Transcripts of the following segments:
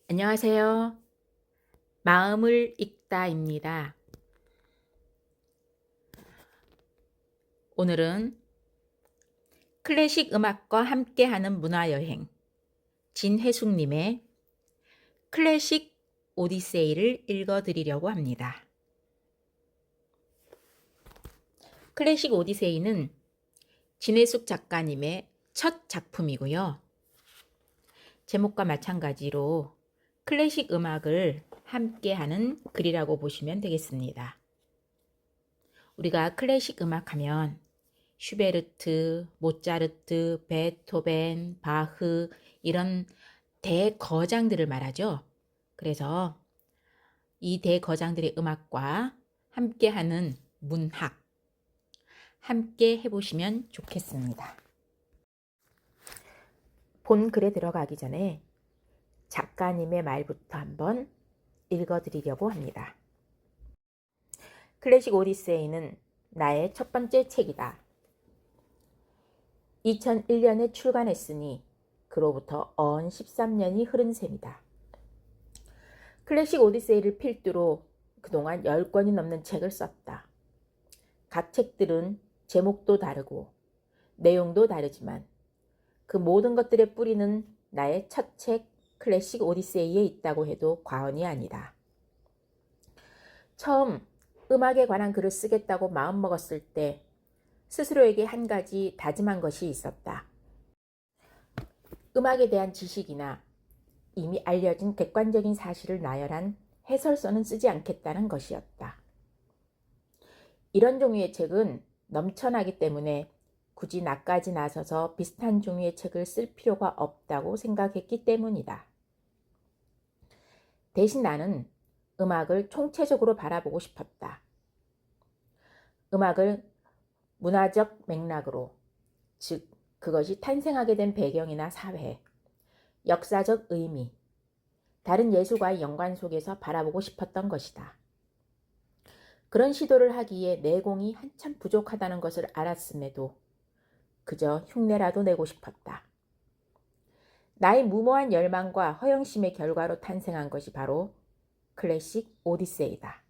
안녕하세요. 마음을 읽다입니다. 오늘은 클래식 음악과 함께하는 문화여행 진혜숙님의 클래식 오디세이를 읽어드리려고 합니다. 클래식 오디세이는 진혜숙 작가님의 첫 작품이고요. 제목과 마찬가지로 클래식 음악을 함께하는 글이라고 보시면 되겠습니다. 우리가 클래식 음악 하면 슈베르트, 모차르트, 베토벤, 바흐 이런 대거장들을 말하죠. 그래서 이 대거장들의 음악과 함께하는 문학 함께 해보시면 좋겠습니다. 본 글에 들어가기 전에 작가님의 말부터 한번 읽어드리려고 합니다. 클래식 오디세이는 나의 첫 번째 책이다. 2001년에 출간했으니 그로부터 언 13년이 흐른 셈이다. 클래식 오디세이를 필두로 그동안 10권이 넘는 책을 썼다. 각 책들은 제목도 다르고 내용도 다르지만 그 모든 것들의 뿌리는 나의 첫 책 클래식 오디세이에 있다고 해도 과언이 아니다. 처음 음악에 관한 글을 쓰겠다고 마음먹었을 때 스스로에게 한 가지 다짐한 것이 있었다. 음악에 대한 지식이나 이미 알려진 객관적인 사실을 나열한 해설서는 쓰지 않겠다는 것이었다. 이런 종류의 책은 넘쳐나기 때문에 굳이 나까지 나서서 비슷한 종류의 책을 쓸 필요가 없다고 생각했기 때문이다. 대신 나는 음악을 총체적으로 바라보고 싶었다. 음악을 문화적 맥락으로, 즉 그것이 탄생하게 된 배경이나 사회, 역사적 의미, 다른 예술과의 연관 속에서 바라보고 싶었던 것이다. 그런 시도를 하기에 내공이 한참 부족하다는 것을 알았음에도 그저 흉내라도 내고 싶었다. 나의 무모한 열망과 허영심의 결과로 탄생한 것이 바로 클래식 오디세이다.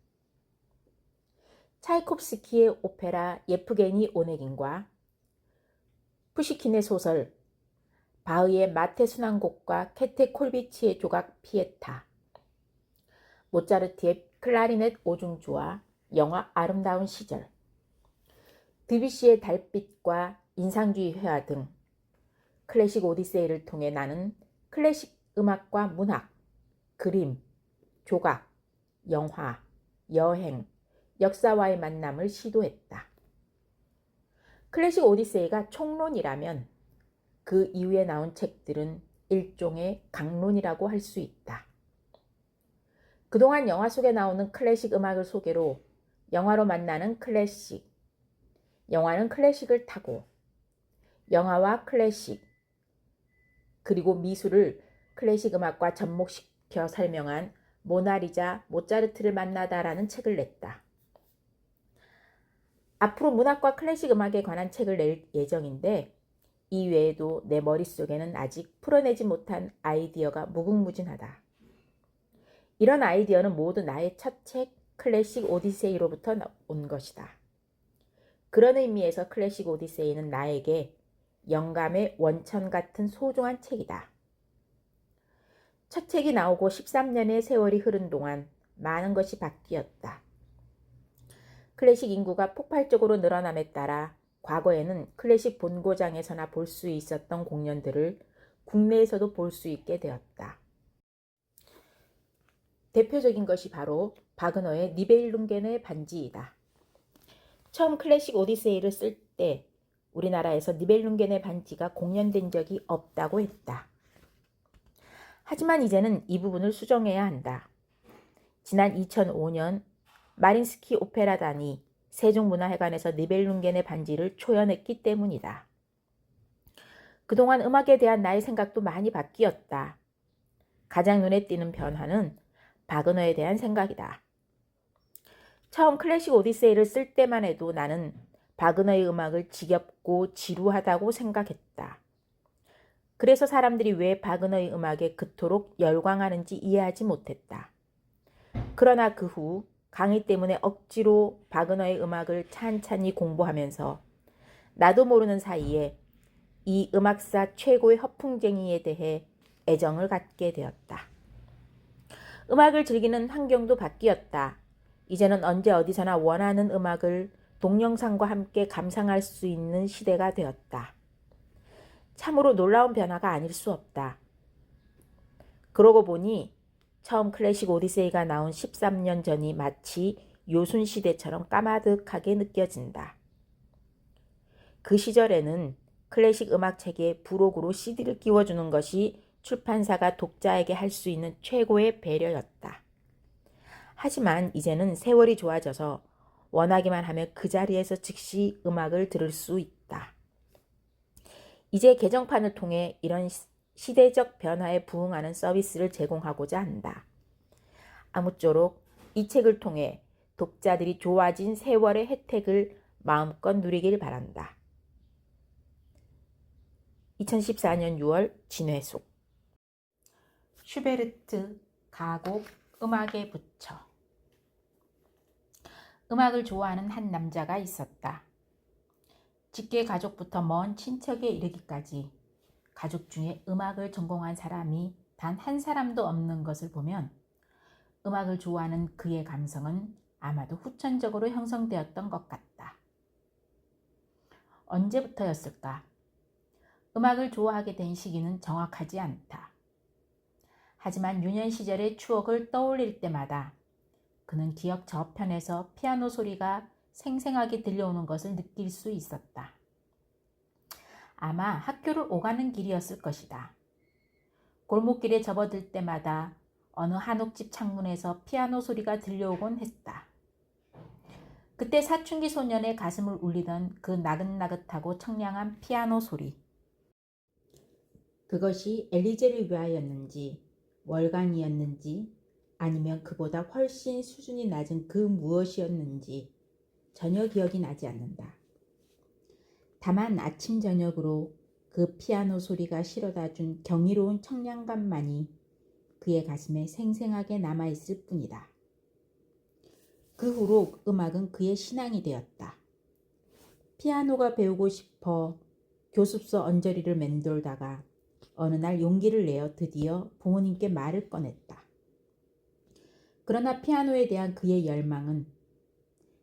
차이콥스키의 오페라 예프게니 오네긴과 푸시킨의 소설 바흐의 마테 순환곡과 케테 콜비치의 조각 피에타, 모차르트의 클라리넷 오중주와 영화 아름다운 시절, 드뷔시의 달빛과 인상주의 회화 등 클래식 오디세이를 통해 나는 클래식 음악과 문학, 그림, 조각, 영화, 여행, 역사와의 만남을 시도했다. 클래식 오디세이가 총론이라면 그 이후에 나온 책들은 일종의 강론이라고 할 수 있다. 그동안 영화 속에 나오는 클래식 음악을 소개로 영화로 만나는 클래식, 영화는 클래식을 타고 영화와 클래식, 그리고 미술을 클래식 음악과 접목시켜 설명한 모나리자, 모차르트를 만나다라는 책을 냈다. 앞으로 문학과 클래식 음악에 관한 책을 낼 예정인데 이 외에도 내 머릿속에는 아직 풀어내지 못한 아이디어가 무궁무진하다. 이런 아이디어는 모두 나의 첫 책 클래식 오디세이로부터 온 것이다. 그런 의미에서 클래식 오디세이는 나에게 영감의 원천 같은 소중한 책이다. 첫 책이 나오고 13년의 세월이 흐른 동안 많은 것이 바뀌었다. 클래식 인구가 폭발적으로 늘어남에 따라 과거에는 클래식 본고장에서나 볼 수 있었던 공연들을 국내에서도 볼 수 있게 되었다. 대표적인 것이 바로 바그너의 니벨룽겐의 반지이다. 처음 클래식 오디세이를 쓸 때 우리나라에서 니벨룽겐의 반지가 공연된 적이 없다고 했다. 하지만 이제는 이 부분을 수정해야 한다. 지난 2005년 마린스키 오페라단이 세종문화회관에서 니벨룽겐의 반지를 초연했기 때문이다. 그동안 음악에 대한 나의 생각도 많이 바뀌었다. 가장 눈에 띄는 변화는 바그너에 대한 생각이다. 처음 클래식 오디세이를 쓸 때만 해도 나는 바그너의 음악을 지겹고 지루하다고 생각했다. 그래서 사람들이 왜 바그너의 음악에 그토록 열광하는지 이해하지 못했다. 그러나 그 후 강의 때문에 억지로 바그너의 음악을 찬찬히 공부하면서 나도 모르는 사이에 이 음악사 최고의 허풍쟁이에 대해 애정을 갖게 되었다. 음악을 즐기는 환경도 바뀌었다. 이제는 언제 어디서나 원하는 음악을 동영상과 함께 감상할 수 있는 시대가 되었다. 참으로 놀라운 변화가 아닐 수 없다. 그러고 보니 처음 클래식 오디세이가 나온 13년 전이 마치 요순시대처럼 까마득하게 느껴진다. 그 시절에는 클래식 음악책에 부록으로 CD를 끼워주는 것이 출판사가 독자에게 할 수 있는 최고의 배려였다. 하지만 이제는 세월이 좋아져서 원하기만 하면 그 자리에서 즉시 음악을 들을 수 있다. 이제 개정판을 통해 이런 시대적 변화에 부응하는 서비스를 제공하고자 한다. 아무쪼록 이 책을 통해 독자들이 좋아진 세월의 혜택을 마음껏 누리길 바란다. 2014년 6월 진회숙. 슈베르트 가곡 음악에 붙여. 음악을 좋아하는 한 남자가 있었다. 직계 가족부터 먼 친척에 이르기까지 가족 중에 음악을 전공한 사람이 단 한 사람도 없는 것을 보면 음악을 좋아하는 그의 감성은 아마도 후천적으로 형성되었던 것 같다. 언제부터였을까? 음악을 좋아하게 된 시기는 정확하지 않다. 하지만 유년 시절의 추억을 떠올릴 때마다 그는 기억 저편에서 피아노 소리가 생생하게 들려오는 것을 느낄 수 있었다. 아마 학교를 오가는 길이었을 것이다. 골목길에 접어들 때마다 어느 한옥집 창문에서 피아노 소리가 들려오곤 했다. 그때 사춘기 소년의 가슴을 울리던 그 나긋나긋하고 청량한 피아노 소리. 그것이 엘리제를 위하였는지 월간이었는지 아니면 그보다 훨씬 수준이 낮은 그 무엇이었는지 전혀 기억이 나지 않는다. 다만 아침 저녁으로 그 피아노 소리가 실어다준 경이로운 청량감만이 그의 가슴에 생생하게 남아있을 뿐이다. 그 후로 음악은 그의 신앙이 되었다. 피아노가 배우고 싶어 교습소 언저리를 맴돌다가 어느 날 용기를 내어 드디어 부모님께 말을 꺼냈다. 그러나 피아노에 대한 그의 열망은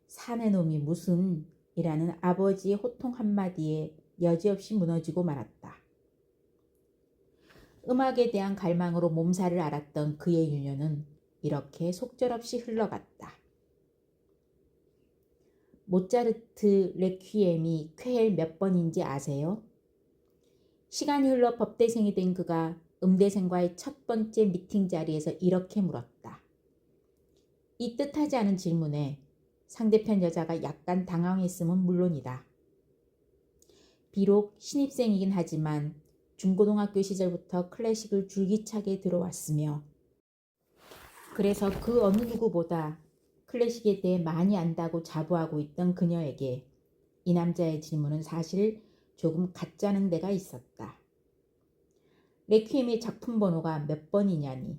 사내 놈이 무슨 이라는 아버지의 호통 한마디에 여지없이 무너지고 말았다. 음악에 대한 갈망으로 몸살을 앓았던 그의 유년은 이렇게 속절없이 흘러갔다. 모차르트 레퀴엠이 쾌엘 몇 번인지 아세요? 시간이 흘러 법대생이 된 그가 음대생과의 첫 번째 미팅 자리에서 이렇게 물었다. 이 뜻하지 않은 질문에 상대편 여자가 약간 당황했음은 물론이다. 비록 신입생이긴 하지만 중고등학교 시절부터 클래식을 줄기차게 들어왔으며 그래서 그 어느 누구보다 클래식에 대해 많이 안다고 자부하고 있던 그녀에게 이 남자의 질문은 사실 조금 가짜는 데가 있었다. 레퀴엠의 작품 번호가 몇 번이냐니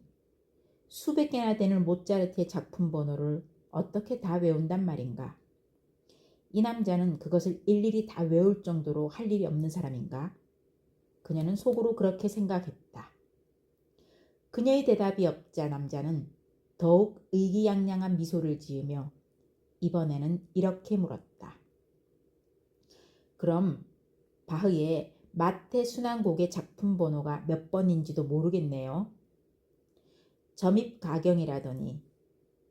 수백 개나 되는 모차르트의 작품 번호를 어떻게 다 외운단 말인가? 이 남자는 그것을 일일이 다 외울 정도로 할 일이 없는 사람인가? 그녀는 속으로 그렇게 생각했다. 그녀의 대답이 없자 남자는 더욱 의기양양한 미소를 지으며 이번에는 이렇게 물었다. 그럼 바흐의 마테 순환곡의 작품 번호가 몇 번인지도 모르겠네요. 점입 가경이라더니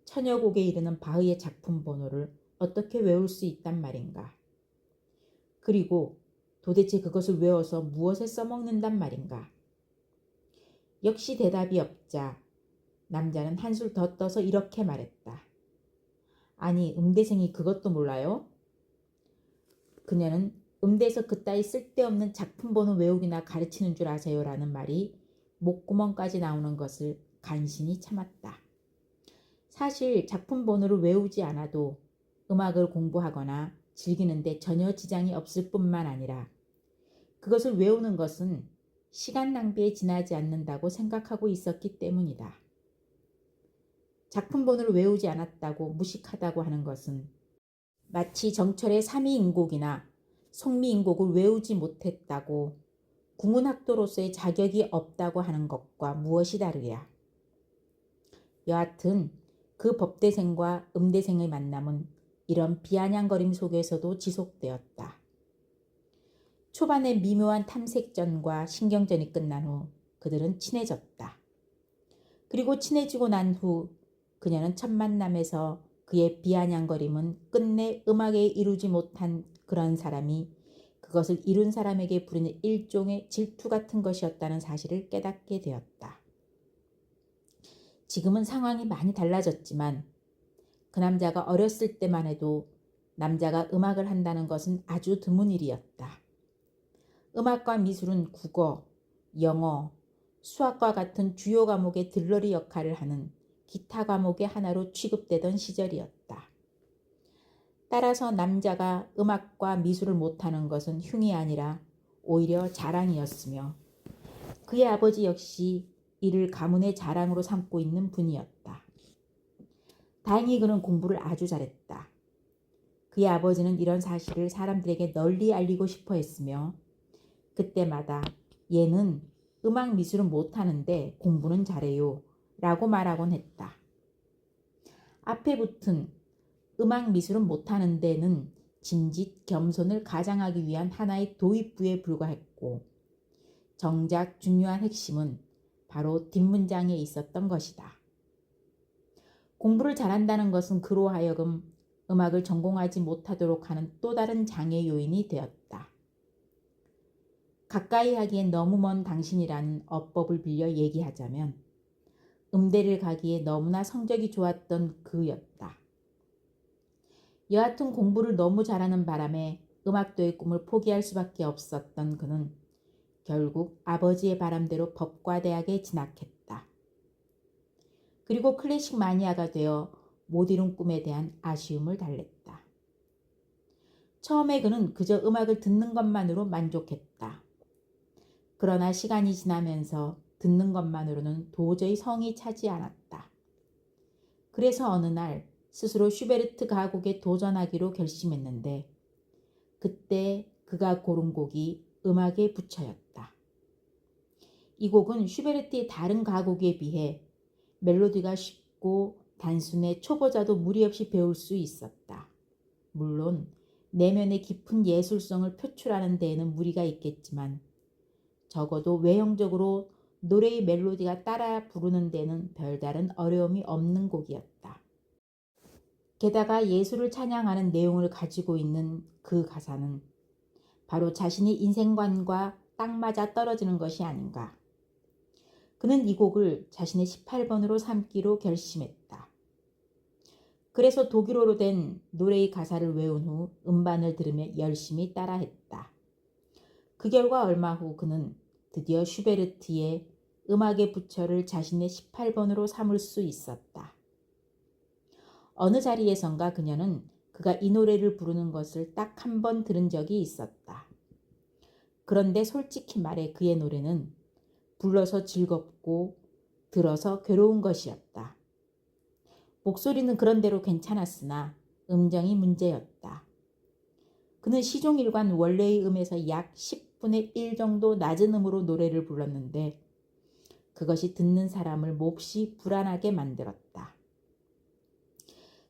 천여 곡에 이르는 바흐의 작품 번호를 어떻게 외울 수 있단 말인가. 그리고 도대체 그것을 외워서 무엇에 써먹는단 말인가. 역시 대답이 없자 남자는 한술 더 떠서 이렇게 말했다. 아니, 음대생이 그것도 몰라요? 그녀는 음대에서 그따위 쓸데없는 작품 번호 외우기나 가르치는 줄 아세요? 라는 말이 목구멍까지 나오는 것을 간신히 참았다. 사실 작품 번호를 외우지 않아도 음악을 공부하거나 즐기는데 전혀 지장이 없을 뿐만 아니라 그것을 외우는 것은 시간 낭비에 지나지 않는다고 생각하고 있었기 때문이다. 작품본을 외우지 않았다고 무식하다고 하는 것은 마치 정철의 삼위인곡이나 성미인곡을 외우지 못했다고 국문학도로서의 자격이 없다고 하는 것과 무엇이 다르랴. 여하튼 그 법대생과 음대생의 만남은 이런 비아냥거림 속에서도 지속되었다. 초반의 미묘한 탐색전과 신경전이 끝난 후 그들은 친해졌다. 그리고 친해지고 난 후 그녀는 첫 만남에서 그의 비아냥거림은 끝내 음악에 이루지 못한 그런 사람이 그것을 이룬 사람에게 부리는 일종의 질투 같은 것이었다는 사실을 깨닫게 되었다. 지금은 상황이 많이 달라졌지만 그 남자가 어렸을 때만 해도 남자가 음악을 한다는 것은 아주 드문 일이었다. 음악과 미술은 국어, 영어, 수학과 같은 주요 과목의 들러리 역할을 하는 기타 과목의 하나로 취급되던 시절이었다. 따라서 남자가 음악과 미술을 못하는 것은 흉이 아니라 오히려 자랑이었으며 그의 아버지 역시 이를 가문의 자랑으로 삼고 있는 분이었다. 다행히 그는 공부를 아주 잘했다. 그의 아버지는 이런 사실을 사람들에게 널리 알리고 싶어 했으며 그때마다 얘는 음악 미술은 못하는데 공부는 잘해요 라고 말하곤 했다. 앞에 붙은 음악 미술은 못하는 데는 진짓 겸손을 가장하기 위한 하나의 도입부에 불과했고 정작 중요한 핵심은 바로 뒷문장에 있었던 것이다. 공부를 잘한다는 것은 그로 하여금 음악을 전공하지 못하도록 하는 또 다른 장애 요인이 되었다. 가까이 하기엔 너무 먼 당신이라는 어법을 빌려 얘기하자면 음대를 가기에 너무나 성적이 좋았던 그였다. 여하튼 공부를 너무 잘하는 바람에 음악도의 꿈을 포기할 수밖에 없었던 그는 결국 아버지의 바람대로 법과대학에 진학했다. 그리고 클래식 마니아가 되어 못 이룬 꿈에 대한 아쉬움을 달랬다. 처음에 그는 그저 음악을 듣는 것만으로 만족했다. 그러나 시간이 지나면서 듣는 것만으로는 도저히 성이 차지 않았다. 그래서 어느 날 스스로 슈베르트 가곡에 도전하기로 결심했는데 그때 그가 고른 곡이 음악의 부처였다. 이 곡은 슈베르트의 다른 가곡에 비해 멜로디가 쉽고 단순해 초보자도 무리 없이 배울 수 있었다. 물론 내면의 깊은 예술성을 표출하는 데에는 무리가 있겠지만 적어도 외형적으로 노래의 멜로디가 따라 부르는 데는 별다른 어려움이 없는 곡이었다. 게다가 예술을 찬양하는 내용을 가지고 있는 그 가사는 바로 자신의 인생관과 딱 맞아 떨어지는 것이 아닌가. 그는 이 곡을 자신의 18번으로 삼기로 결심했다. 그래서 독일어로 된 노래의 가사를 외운 후 음반을 들으며 열심히 따라했다. 그 결과 얼마 후 그는 드디어 슈베르트의 음악의 부처를 자신의 18번으로 삼을 수 있었다. 어느 자리에선가 그녀는 그가 이 노래를 부르는 것을 딱 한 번 들은 적이 있었다. 그런데 솔직히 말해 그의 노래는 불러서 즐겁고 들어서 괴로운 것이었다. 목소리는 그런대로 괜찮았으나 음정이 문제였다. 그는 시종일관 원래의 음에서 약 10분의 1 정도 낮은 음으로 노래를 불렀는데 그것이 듣는 사람을 몹시 불안하게 만들었다.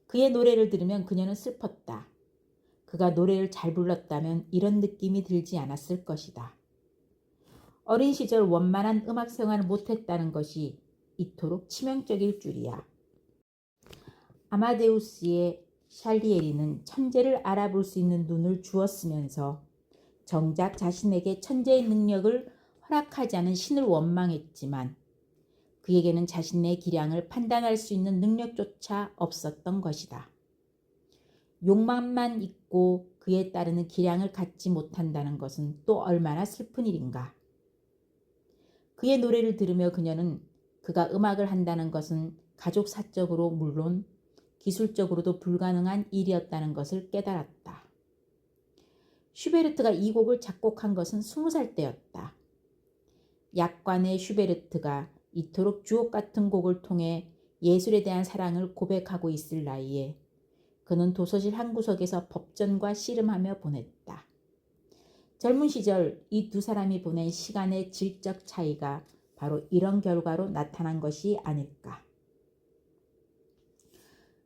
그의 노래를 들으면 그녀는 슬펐다. 그가 노래를 잘 불렀다면 이런 느낌이 들지 않았을 것이다. 어린 시절 원만한 음악 생활을 못했다는 것이 이토록 치명적일 줄이야. 아마데우스의 샬리에리는 천재를 알아볼 수 있는 눈을 주었으면서 정작 자신에게 천재의 능력을 허락하지 않은 신을 원망했지만 그에게는 자신의 기량을 판단할 수 있는 능력조차 없었던 것이다. 욕망만 있고 그에 따르는 기량을 갖지 못한다는 것은 또 얼마나 슬픈 일인가. 그의 노래를 들으며 그녀는 그가 음악을 한다는 것은 가족 사적으로 물론 기술적으로도 불가능한 일이었다는 것을 깨달았다. 슈베르트가 이 곡을 작곡한 것은 20살 때였다. 약관의 슈베르트가 이토록 주옥 같은 곡을 통해 예술에 대한 사랑을 고백하고 있을 나이에 그는 도서실 한 구석에서 법전과 씨름하며 보냈다. 젊은 시절 이 두 사람이 보낸 시간의 질적 차이가 바로 이런 결과로 나타난 것이 아닐까.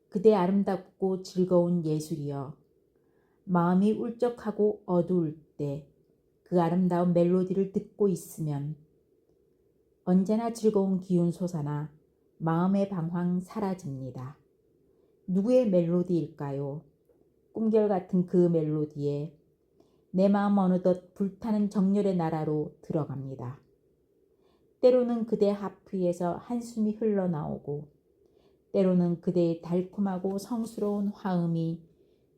그대 아름답고 즐거운 예술이여, 마음이 울적하고 어두울 때 그 아름다운 멜로디를 듣고 있으면 언제나 즐거운 기운 솟아나 마음의 방황 사라집니다. 누구의 멜로디일까요? 꿈결 같은 그 멜로디에 내 마음 어느덧 불타는 정열의 나라로 들어갑니다. 때로는 그대 하프에서 한숨이 흘러나오고 때로는 그대의 달콤하고 성스러운 화음이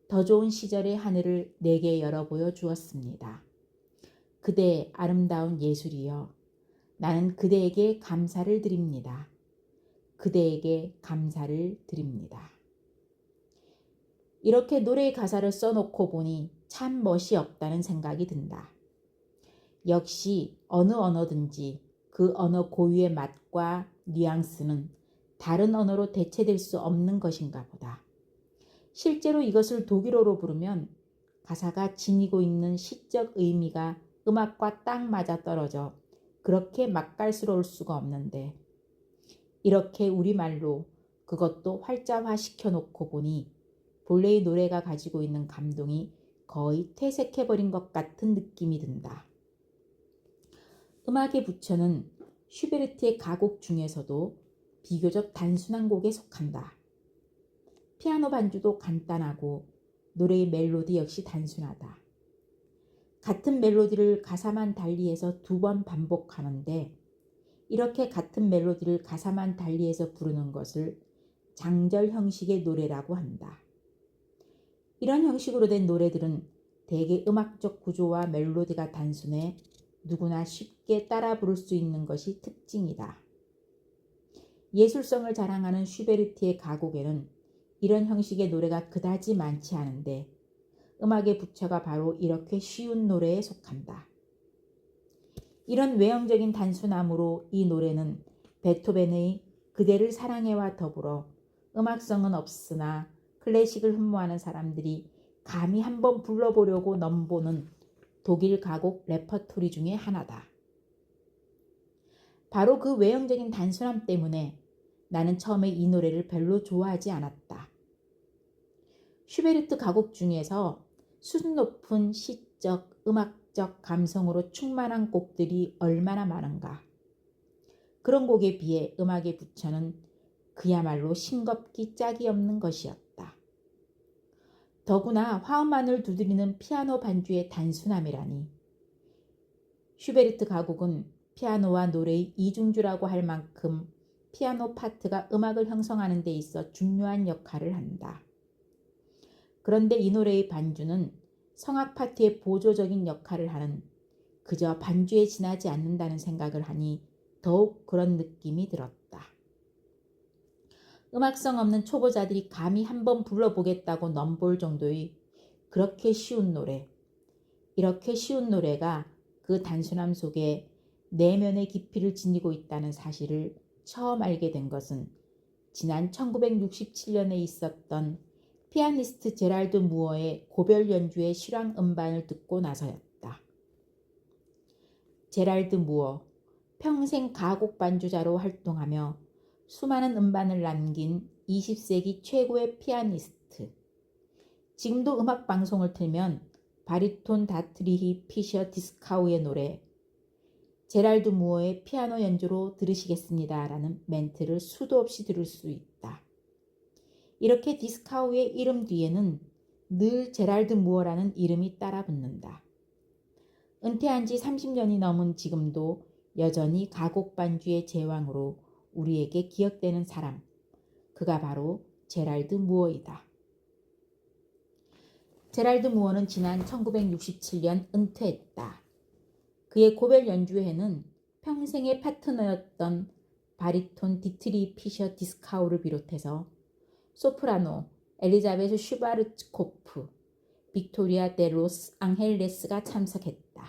더 좋은 시절의 하늘을 내게 열어보여 주었습니다. 그대의 아름다운 예술이여, 나는 그대에게 감사를 드립니다. 그대에게 감사를 드립니다. 이렇게 노래의 가사를 써놓고 보니 참 멋이 없다는 생각이 든다. 역시 어느 언어든지 그 언어 고유의 맛과 뉘앙스는 다른 언어로 대체될 수 없는 것인가 보다. 실제로 이것을 독일어로 부르면 가사가 지니고 있는 시적 의미가 음악과 딱 맞아떨어져 그렇게 맛깔스러울 수가 없는데, 이렇게 우리말로 그것도 활자화 시켜놓고 보니 본래의 노래가 가지고 있는 감동이 거의 퇴색해버린 것 같은 느낌이 든다. 음악의 부처는 슈베르트의 가곡 중에서도 비교적 단순한 곡에 속한다. 피아노 반주도 간단하고 노래의 멜로디 역시 단순하다. 같은 멜로디를 가사만 달리해서 2번 반복하는데 이렇게 같은 멜로디를 가사만 달리해서 부르는 것을 장절 형식의 노래라고 한다. 이런 형식으로 된 노래들은 대개 음악적 구조와 멜로디가 단순해 누구나 쉽게 따라 부를 수 있는 것이 특징이다. 예술성을 자랑하는 슈베르트의 가곡에는 이런 형식의 노래가 그다지 많지 않은데 음악의 부처가 바로 이렇게 쉬운 노래에 속한다. 이런 외형적인 단순함으로 이 노래는 베토벤의 그대를 사랑해와 더불어 음악성은 없으나 클래식을 흠모하는 사람들이 감히 한번 불러보려고 넘보는 독일 가곡 레퍼토리 중에 하나다. 바로 그 외형적인 단순함 때문에 나는 처음에 이 노래를 별로 좋아하지 않았다. 슈베르트 가곡 중에서 수준 높은 시적, 음악적 감성으로 충만한 곡들이 얼마나 많은가. 그런 곡에 비해 음악의 부처는 그야말로 싱겁기 짝이 없는 것이었다. 더구나 화음만을 두드리는 피아노 반주의 단순함이라니. 슈베르트 가곡은 피아노와 노래의 이중주라고 할 만큼 피아노 파트가 음악을 형성하는 데 있어 중요한 역할을 한다. 그런데 이 노래의 반주는 성악 파트의 보조적인 역할을 하는, 그저 반주에 지나지 않는다는 생각을 하니 더욱 그런 느낌이 들었다. 음악성 없는 초보자들이 감히 한번 불러보겠다고 넘볼 정도의 그렇게 쉬운 노래, 이렇게 쉬운 노래가 그 단순함 속에 내면의 깊이를 지니고 있다는 사실을 처음 알게 된 것은 지난 1967년에 있었던 피아니스트 제랄드 무어의 고별 연주의 실황 음반을 듣고 나서였다. 제랄드 무어, 평생 가곡 반주자로 활동하며 수많은 음반을 남긴 20세기 최고의 피아니스트. 지금도 음악 방송을 틀면 바리톤 다트리히 피셔 디스카우의 노래 제랄드 무어의 피아노 연주로 들으시겠습니다 라는 멘트를 수도 없이 들을 수 있다. 이렇게 디스카우의 이름 뒤에는 늘 제랄드 무어라는 이름이 따라 붙는다. 은퇴한 지 30년이 넘은 지금도 여전히 가곡 반주의 제왕으로 우리에게 기억되는 사람, 그가 바로 제랄드 무어이다. 제랄드 무어는 지난 1967년 은퇴했다. 그의 고별 연주회는 평생의 파트너였던 바리톤 디트리 피셔 디스카우를 비롯해서 소프라노 엘리자베스 슈바르츠코프, 빅토리아 데 로스 앙헬레스가 참석했다.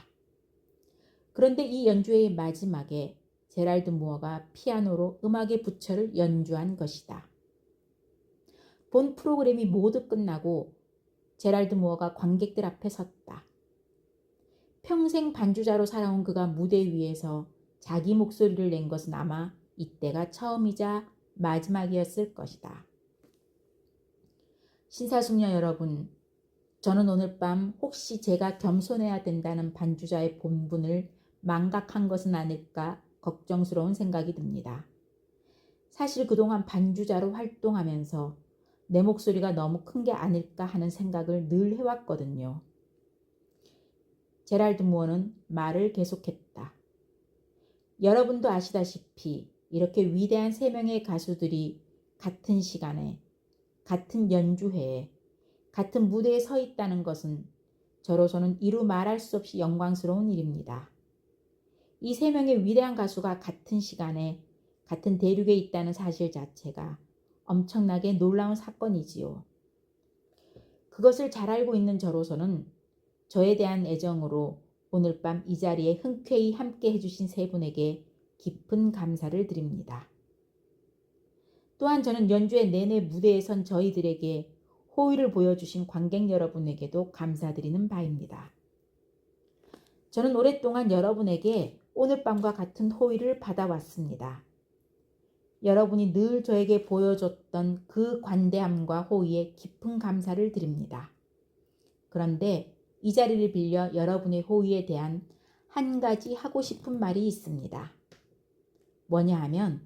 그런데 이 연주회의 마지막에 제랄드 무어가 피아노로 음악의 부처를 연주한 것이다. 본 프로그램이 모두 끝나고 제랄드 무어가 관객들 앞에 섰다. 평생 반주자로 살아온 그가 무대 위에서 자기 목소리를 낸 것은 아마 이때가 처음이자 마지막이었을 것이다. 신사숙녀 여러분, 저는 오늘 밤 혹시 제가 겸손해야 된다는 반주자의 본분을 망각한 것은 아닐까 걱정스러운 생각이 듭니다. 사실 그동안 반주자로 활동하면서 내 목소리가 너무 큰 게 아닐까 하는 생각을 늘 해왔거든요. 제랄드 무어는 말을 계속했다. 여러분도 아시다시피 이렇게 위대한 세 명의 가수들이 같은 시간에, 같은 연주회에, 같은 무대에 서 있다는 것은 저로서는 이루 말할 수 없이 영광스러운 일입니다. 이 세 명의 위대한 가수가 같은 시간에 같은 대륙에 있다는 사실 자체가 엄청나게 놀라운 사건이지요. 그것을 잘 알고 있는 저로서는 저에 대한 애정으로 오늘 밤 이 자리에 흔쾌히 함께 해주신 세 분에게 깊은 감사를 드립니다. 또한 저는 연주회 내내 무대에 선 저희들에게 호의를 보여주신 관객 여러분에게도 감사드리는 바입니다. 저는 오랫동안 여러분에게 오늘 밤과 같은 호의를 받아왔습니다. 여러분이 늘 저에게 보여줬던 그 관대함과 호의에 깊은 감사를 드립니다. 그런데 이 자리를 빌려 여러분의 호의에 대한 한 가지 하고 싶은 말이 있습니다. 뭐냐 하면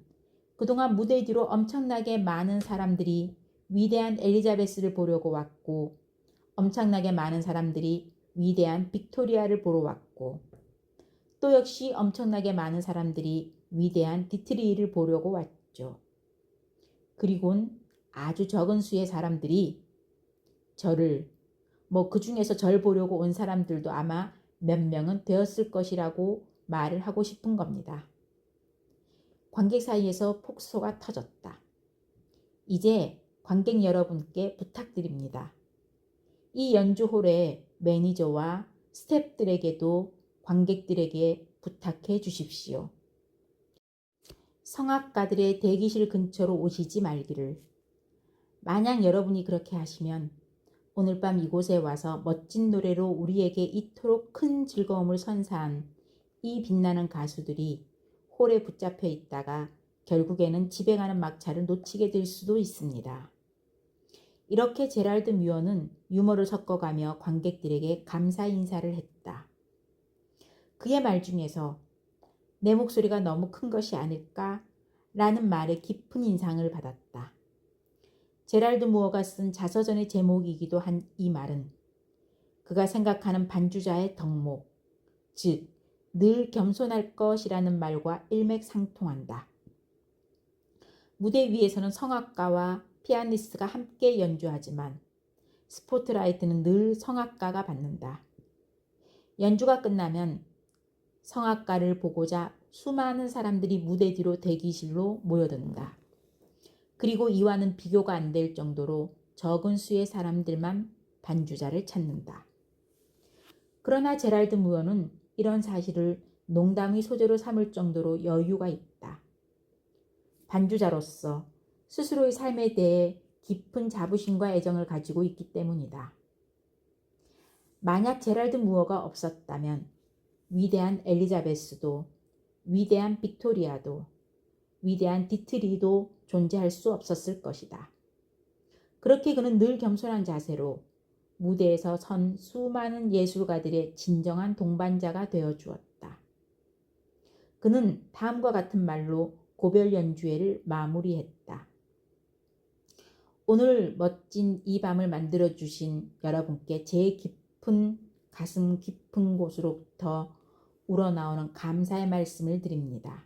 그동안 무대 뒤로 엄청나게 많은 사람들이 위대한 엘리자베스를 보려고 왔고 엄청나게 많은 사람들이 위대한 빅토리아를 보러 왔고 또 역시 엄청나게 많은 사람들이 위대한 디트리히를 보려고 왔죠. 그리고는 아주 적은 수의 사람들이 저를 그 중에서 절 보려고 온 사람들도 아마 몇 명은 되었을 것이라고 말을 하고 싶은 겁니다. 관객 사이에서 폭소가 터졌다. 이제 관객 여러분께 부탁드립니다. 이 연주홀의 매니저와 스태프들에게도 관객들에게 부탁해 주십시오. 성악가들의 대기실 근처로 오시지 말기를. 만약 여러분이 그렇게 하시면 오늘 밤 이곳에 와서 멋진 노래로 우리에게 이토록 큰 즐거움을 선사한 이 빛나는 가수들이 홀에 붙잡혀 있다가 결국에는 집에 가는 막차를 놓치게 될 수도 있습니다. 이렇게 제랄드 뮤어는 유머를 섞어가며 관객들에게 감사 인사를 했다. 그의 말 중에서 내 목소리가 너무 큰 것이 아닐까? 라는 말에 깊은 인상을 받았다. 제랄드 무어가 쓴 자서전의 제목이기도 한 이 말은 그가 생각하는 반주자의 덕목, 즉 늘 겸손할 것이라는 말과 일맥상통한다. 무대 위에서는 성악가와 피아니스트가 함께 연주하지만 스포트라이트는 늘 성악가가 받는다. 연주가 끝나면 성악가를 보고자 수많은 사람들이 무대 뒤로 대기실로 모여든다. 그리고 이와는 비교가 안 될 정도로 적은 수의 사람들만 반주자를 찾는다. 그러나 제랄드 무어는 이런 사실을 농담의 소재로 삼을 정도로 여유가 있다. 반주자로서 스스로의 삶에 대해 깊은 자부심과 애정을 가지고 있기 때문이다. 만약 제랄드 무어가 없었다면 위대한 엘리자베스도, 위대한 빅토리아도, 위대한 디트리도 존재할 수 없었을 것이다. 그렇게 그는 늘 겸손한 자세로 무대에서 선 수많은 예술가들의 진정한 동반자가 되어 주었다. 그는 다음과 같은 말로 고별 연주회를 마무리했다. 오늘 멋진 이 밤을 만들어주신 여러분께 제 깊은 가슴 깊은 곳으로부터 우러나오는 감사의 말씀을 드립니다.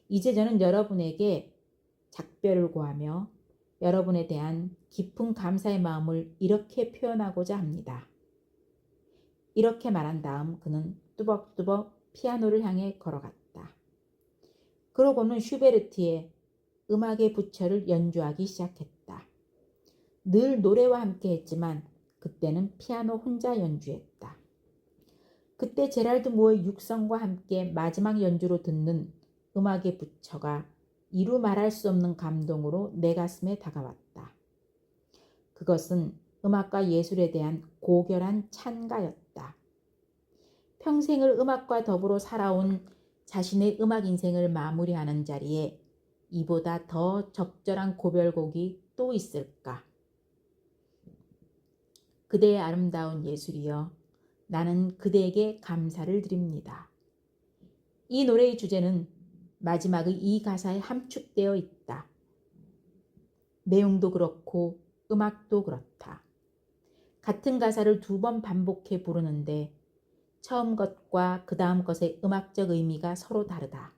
이제 저는 여러분에게 작별을 고하며 여러분에 대한 깊은 감사의 마음을 이렇게 표현하고자 합니다. 이렇게 말한 다음 그는 뚜벅뚜벅 피아노를 향해 걸어갔다. 그러고는 슈베르트의 음악의 부처를 연주하기 시작했다. 늘 노래와 함께 했지만 그때는 피아노 혼자 연주했다. 그때 제랄드 무어의 육성과 함께 마지막 연주로 듣는 음악의 부처가 이루 말할 수 없는 감동으로 내 가슴에 다가왔다. 그것은 음악과 예술에 대한 고결한 찬가였다. 평생을 음악과 더불어 살아온 자신의 음악 인생을 마무리하는 자리에 이보다 더 적절한 고별곡이 또 있을까? 그대의 아름다운 예술이여, 나는 그대에게 감사를 드립니다. 이 노래의 주제는 마지막의 이 가사에 함축되어 있다. 내용도 그렇고 음악도 그렇다. 같은 가사를 2번 반복해 부르는데 처음 것과 그 다음 것의 음악적 의미가 서로 다르다.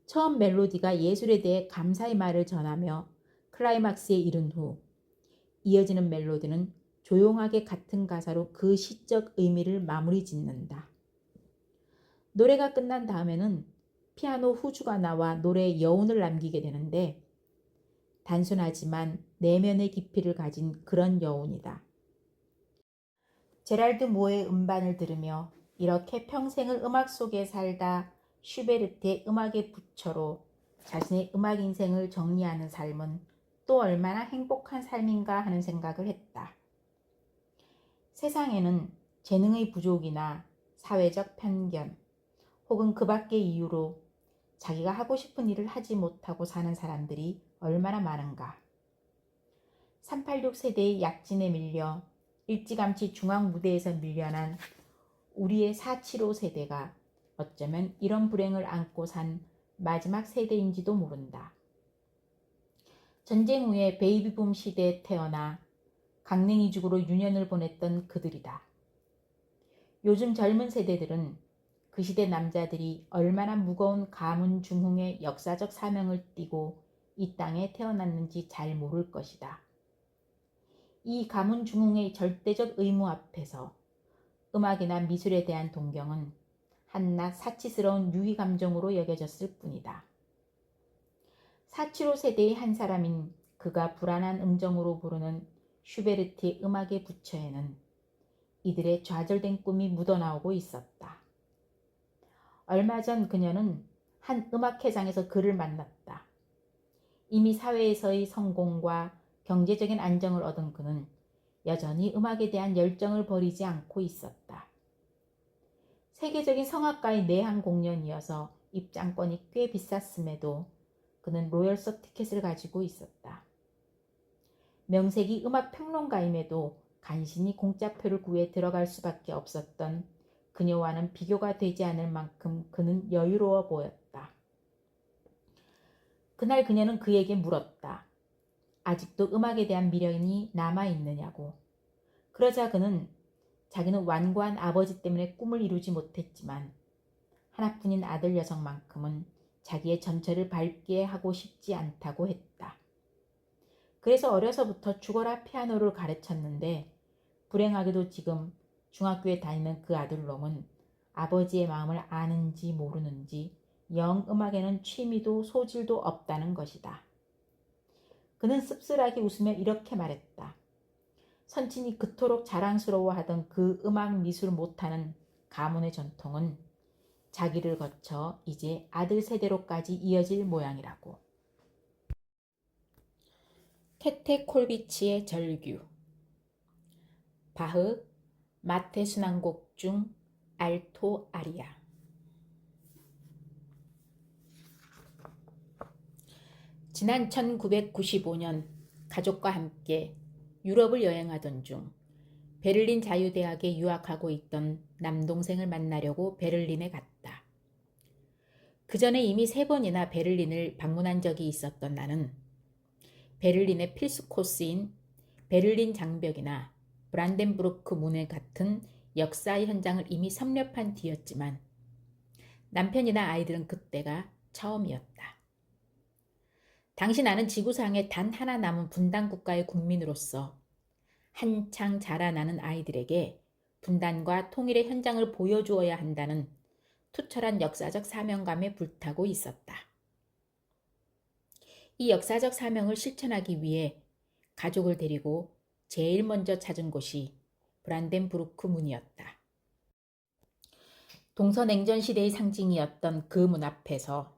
처음 멜로디가 예술에 대해 감사의 말을 전하며 클라이막스에 이른 후 이어지는 멜로디는 조용하게 같은 가사로 그 시적 의미를 마무리 짓는다. 노래가 끝난 다음에는 피아노 후주가 나와 노래의 여운을 남기게 되는데 단순하지만 내면의 깊이를 가진 그런 여운이다. 제랄드 무어의 음반을 들으며 이렇게 평생을 음악 속에 살다 슈베르트의 음악의 부처로 자신의 음악 인생을 정리하는 삶은 또 얼마나 행복한 삶인가 하는 생각을 했다. 세상에는 재능의 부족이나 사회적 편견 혹은 그 밖의 이유로 자기가 하고 싶은 일을 하지 못하고 사는 사람들이 얼마나 많은가. 386 세대의 약진에 밀려 일찌감치 중앙 무대에서 밀려난 우리의 475 세대가 어쩌면 이런 불행을 안고 산 마지막 세대인지도 모른다. 전쟁 후에 베이비붐 시대에 태어나 강냉이죽으로 유년을 보냈던 그들이다. 요즘 젊은 세대들은 그 시대 남자들이 얼마나 무거운 가문 중흥의 역사적 사명을 띠고 이 땅에 태어났는지 잘 모를 것이다. 이 가문 중흥의 절대적 의무 앞에서 음악이나 미술에 대한 동경은 한낱 사치스러운 유희감정으로 여겨졌을 뿐이다. 475 세대의 한 사람인 그가 불안한 음정으로 부르는 슈베르트의 음악의 부처에는 이들의 좌절된 꿈이 묻어나오고 있었다. 얼마 전 그녀는 한 음악회장에서 그를 만났다. 이미 사회에서의 성공과 경제적인 안정을 얻은 그는 여전히 음악에 대한 열정을 버리지 않고 있었다. 세계적인 성악가의 내한 공연이어서 입장권이 꽤 비쌌음에도 그는 로열석 티켓을 가지고 있었다. 명색이 음악 평론가임에도 간신히 공짜표를 구해 들어갈 수밖에 없었던 그녀와는 비교가 되지 않을 만큼 그는 여유로워 보였다. 그날 그녀는 그에게 물었다. 아직도 음악에 대한 미련이 남아있느냐고. 그러자 그는 자기는 완고한 아버지 때문에 꿈을 이루지 못했지만 하나뿐인 아들 녀석만큼은 자기의 전철을 밟게 하고 싶지 않다고 했다. 그래서 어려서부터 죽어라 피아노를 가르쳤는데 불행하게도 지금 중학교에 다니는 그 아들놈은 아버지의 마음을 아는지 모르는지 영 음악에는 취미도 소질도 없다는 것이다. 그는 씁쓸하게 웃으며 이렇게 말했다. 선친이 그토록 자랑스러워하던 그 음악 미술 못하는 가문의 전통은 자기를 거쳐 이제 아들 세대로까지 이어질 모양이라고. 테테 콜비치의 절규. 바흐 마테 순환곡 중 알토 아리아. 지난 1995년 가족과 함께 유럽을 여행하던 중 베를린 자유대학에 유학하고 있던 남동생을 만나려고 베를린에 갔다. 그 전에 이미 3번이나 베를린을 방문한 적이 있었던 나는 베를린의 필수 코스인 베를린 장벽이나 브란덴부르크 문에 같은 역사 현장을 이미 섭렵한 뒤였지만 남편이나 아이들은 그때가 처음이었다. 당시 나는 지구상에 단 하나 남은 분단 국가의 국민으로서 한창 자라나는 아이들에게 분단과 통일의 현장을 보여주어야 한다는 투철한 역사적 사명감에 불타고 있었다. 이 역사적 사명을 실천하기 위해 가족을 데리고 제일 먼저 찾은 곳이 브란덴부르크 문이었다. 동서냉전 시대의 상징이었던 그 문 앞에서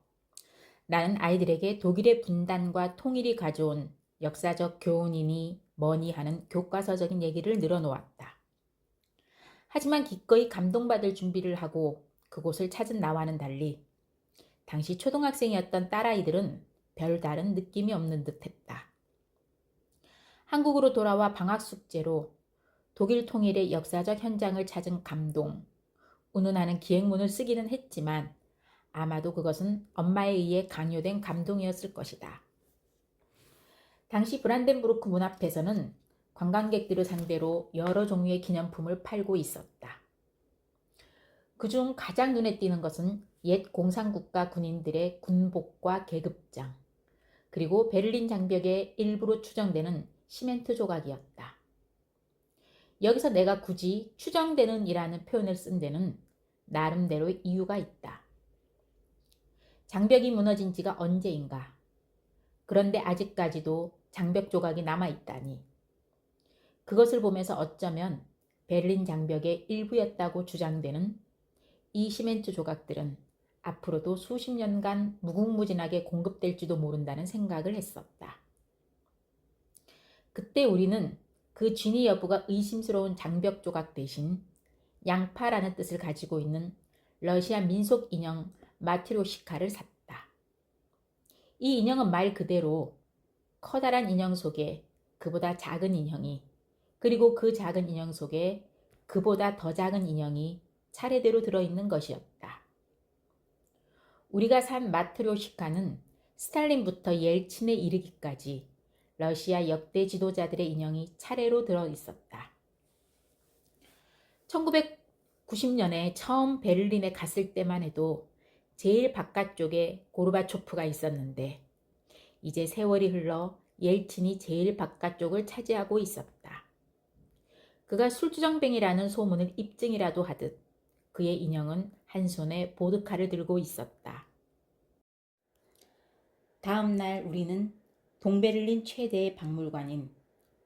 나는 아이들에게 독일의 분단과 통일이 가져온 역사적 교훈이니 뭐니 하는 교과서적인 얘기를 늘어놓았다. 하지만 기꺼이 감동받을 준비를 하고 그곳을 찾은 나와는 달리 당시 초등학생이었던 딸아이들은 별다른 느낌이 없는 듯했다. 한국으로 돌아와 방학 숙제로 독일 통일의 역사적 현장을 찾은 감동, 운운하는 기행문을 쓰기는 했지만 아마도 그것은 엄마에 의해 강요된 감동이었을 것이다. 당시 브란덴부르크 문 앞에서는 관광객들을 상대로 여러 종류의 기념품을 팔고 있었다. 그중 가장 눈에 띄는 것은 옛 공산국가 군인들의 군복과 계급장, 그리고 베를린 장벽의 일부로 추정되는 시멘트 조각이었다. 여기서 내가 굳이 추정되는 이라는 표현을 쓴 데는 나름대로의 이유가 있다. 장벽이 무너진 지가 언제인가? 그런데 아직까지도 장벽 조각이 남아있다니. 그것을 보면서 어쩌면 베를린 장벽의 일부였다고 주장되는 이 시멘트 조각들은 앞으로도 수십 년간 무궁무진하게 공급될지도 모른다는 생각을 했었다. 그때 우리는 그 진위 여부가 의심스러운 장벽 조각 대신 양파라는 뜻을 가지고 있는 러시아 민속 인형 마트료시카를 샀다. 이 인형은 말 그대로 커다란 인형 속에 그보다 작은 인형이, 그리고 그 작은 인형 속에 그보다 더 작은 인형이 차례대로 들어있는 것이었다. 우리가 산 마트료시카는 스탈린부터 옐친에 이르기까지 러시아 역대 지도자들의 인형이 차례로 들어있었다. 1990년에 처음 베를린에 갔을 때만 해도 제일 바깥쪽에 고르바초프가 있었는데 이제 세월이 흘러 옐친이 제일 바깥쪽을 차지하고 있었다. 그가 술주정뱅이라는 소문을 입증이라도 하듯 그의 인형은 한 손에 보드카를 들고 있었다. 다음 날 우리는 동베를린 최대의 박물관인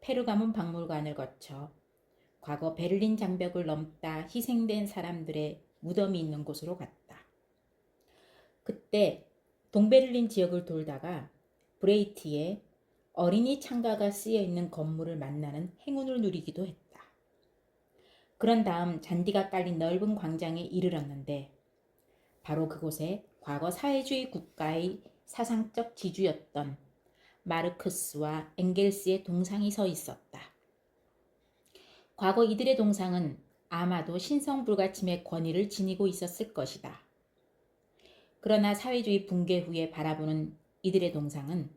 페르가몬 박물관을 거쳐 과거 베를린 장벽을 넘다 희생된 사람들의 무덤이 있는 곳으로 갔다. 그때 동베를린 지역을 돌다가 브레이트에 어린이 창가가 쓰여 있는 건물을 만나는 행운을 누리기도 했다. 그런 다음 잔디가 깔린 넓은 광장에 이르렀는데 바로 그곳에 과거 사회주의 국가의 사상적 지주였던 마르크스와 엥겔스의 동상이 서 있었다. 과거 이들의 동상은 아마도 신성불가침의 권위를 지니고 있었을 것이다. 그러나 사회주의 붕괴 후에 바라보는 이들의 동상은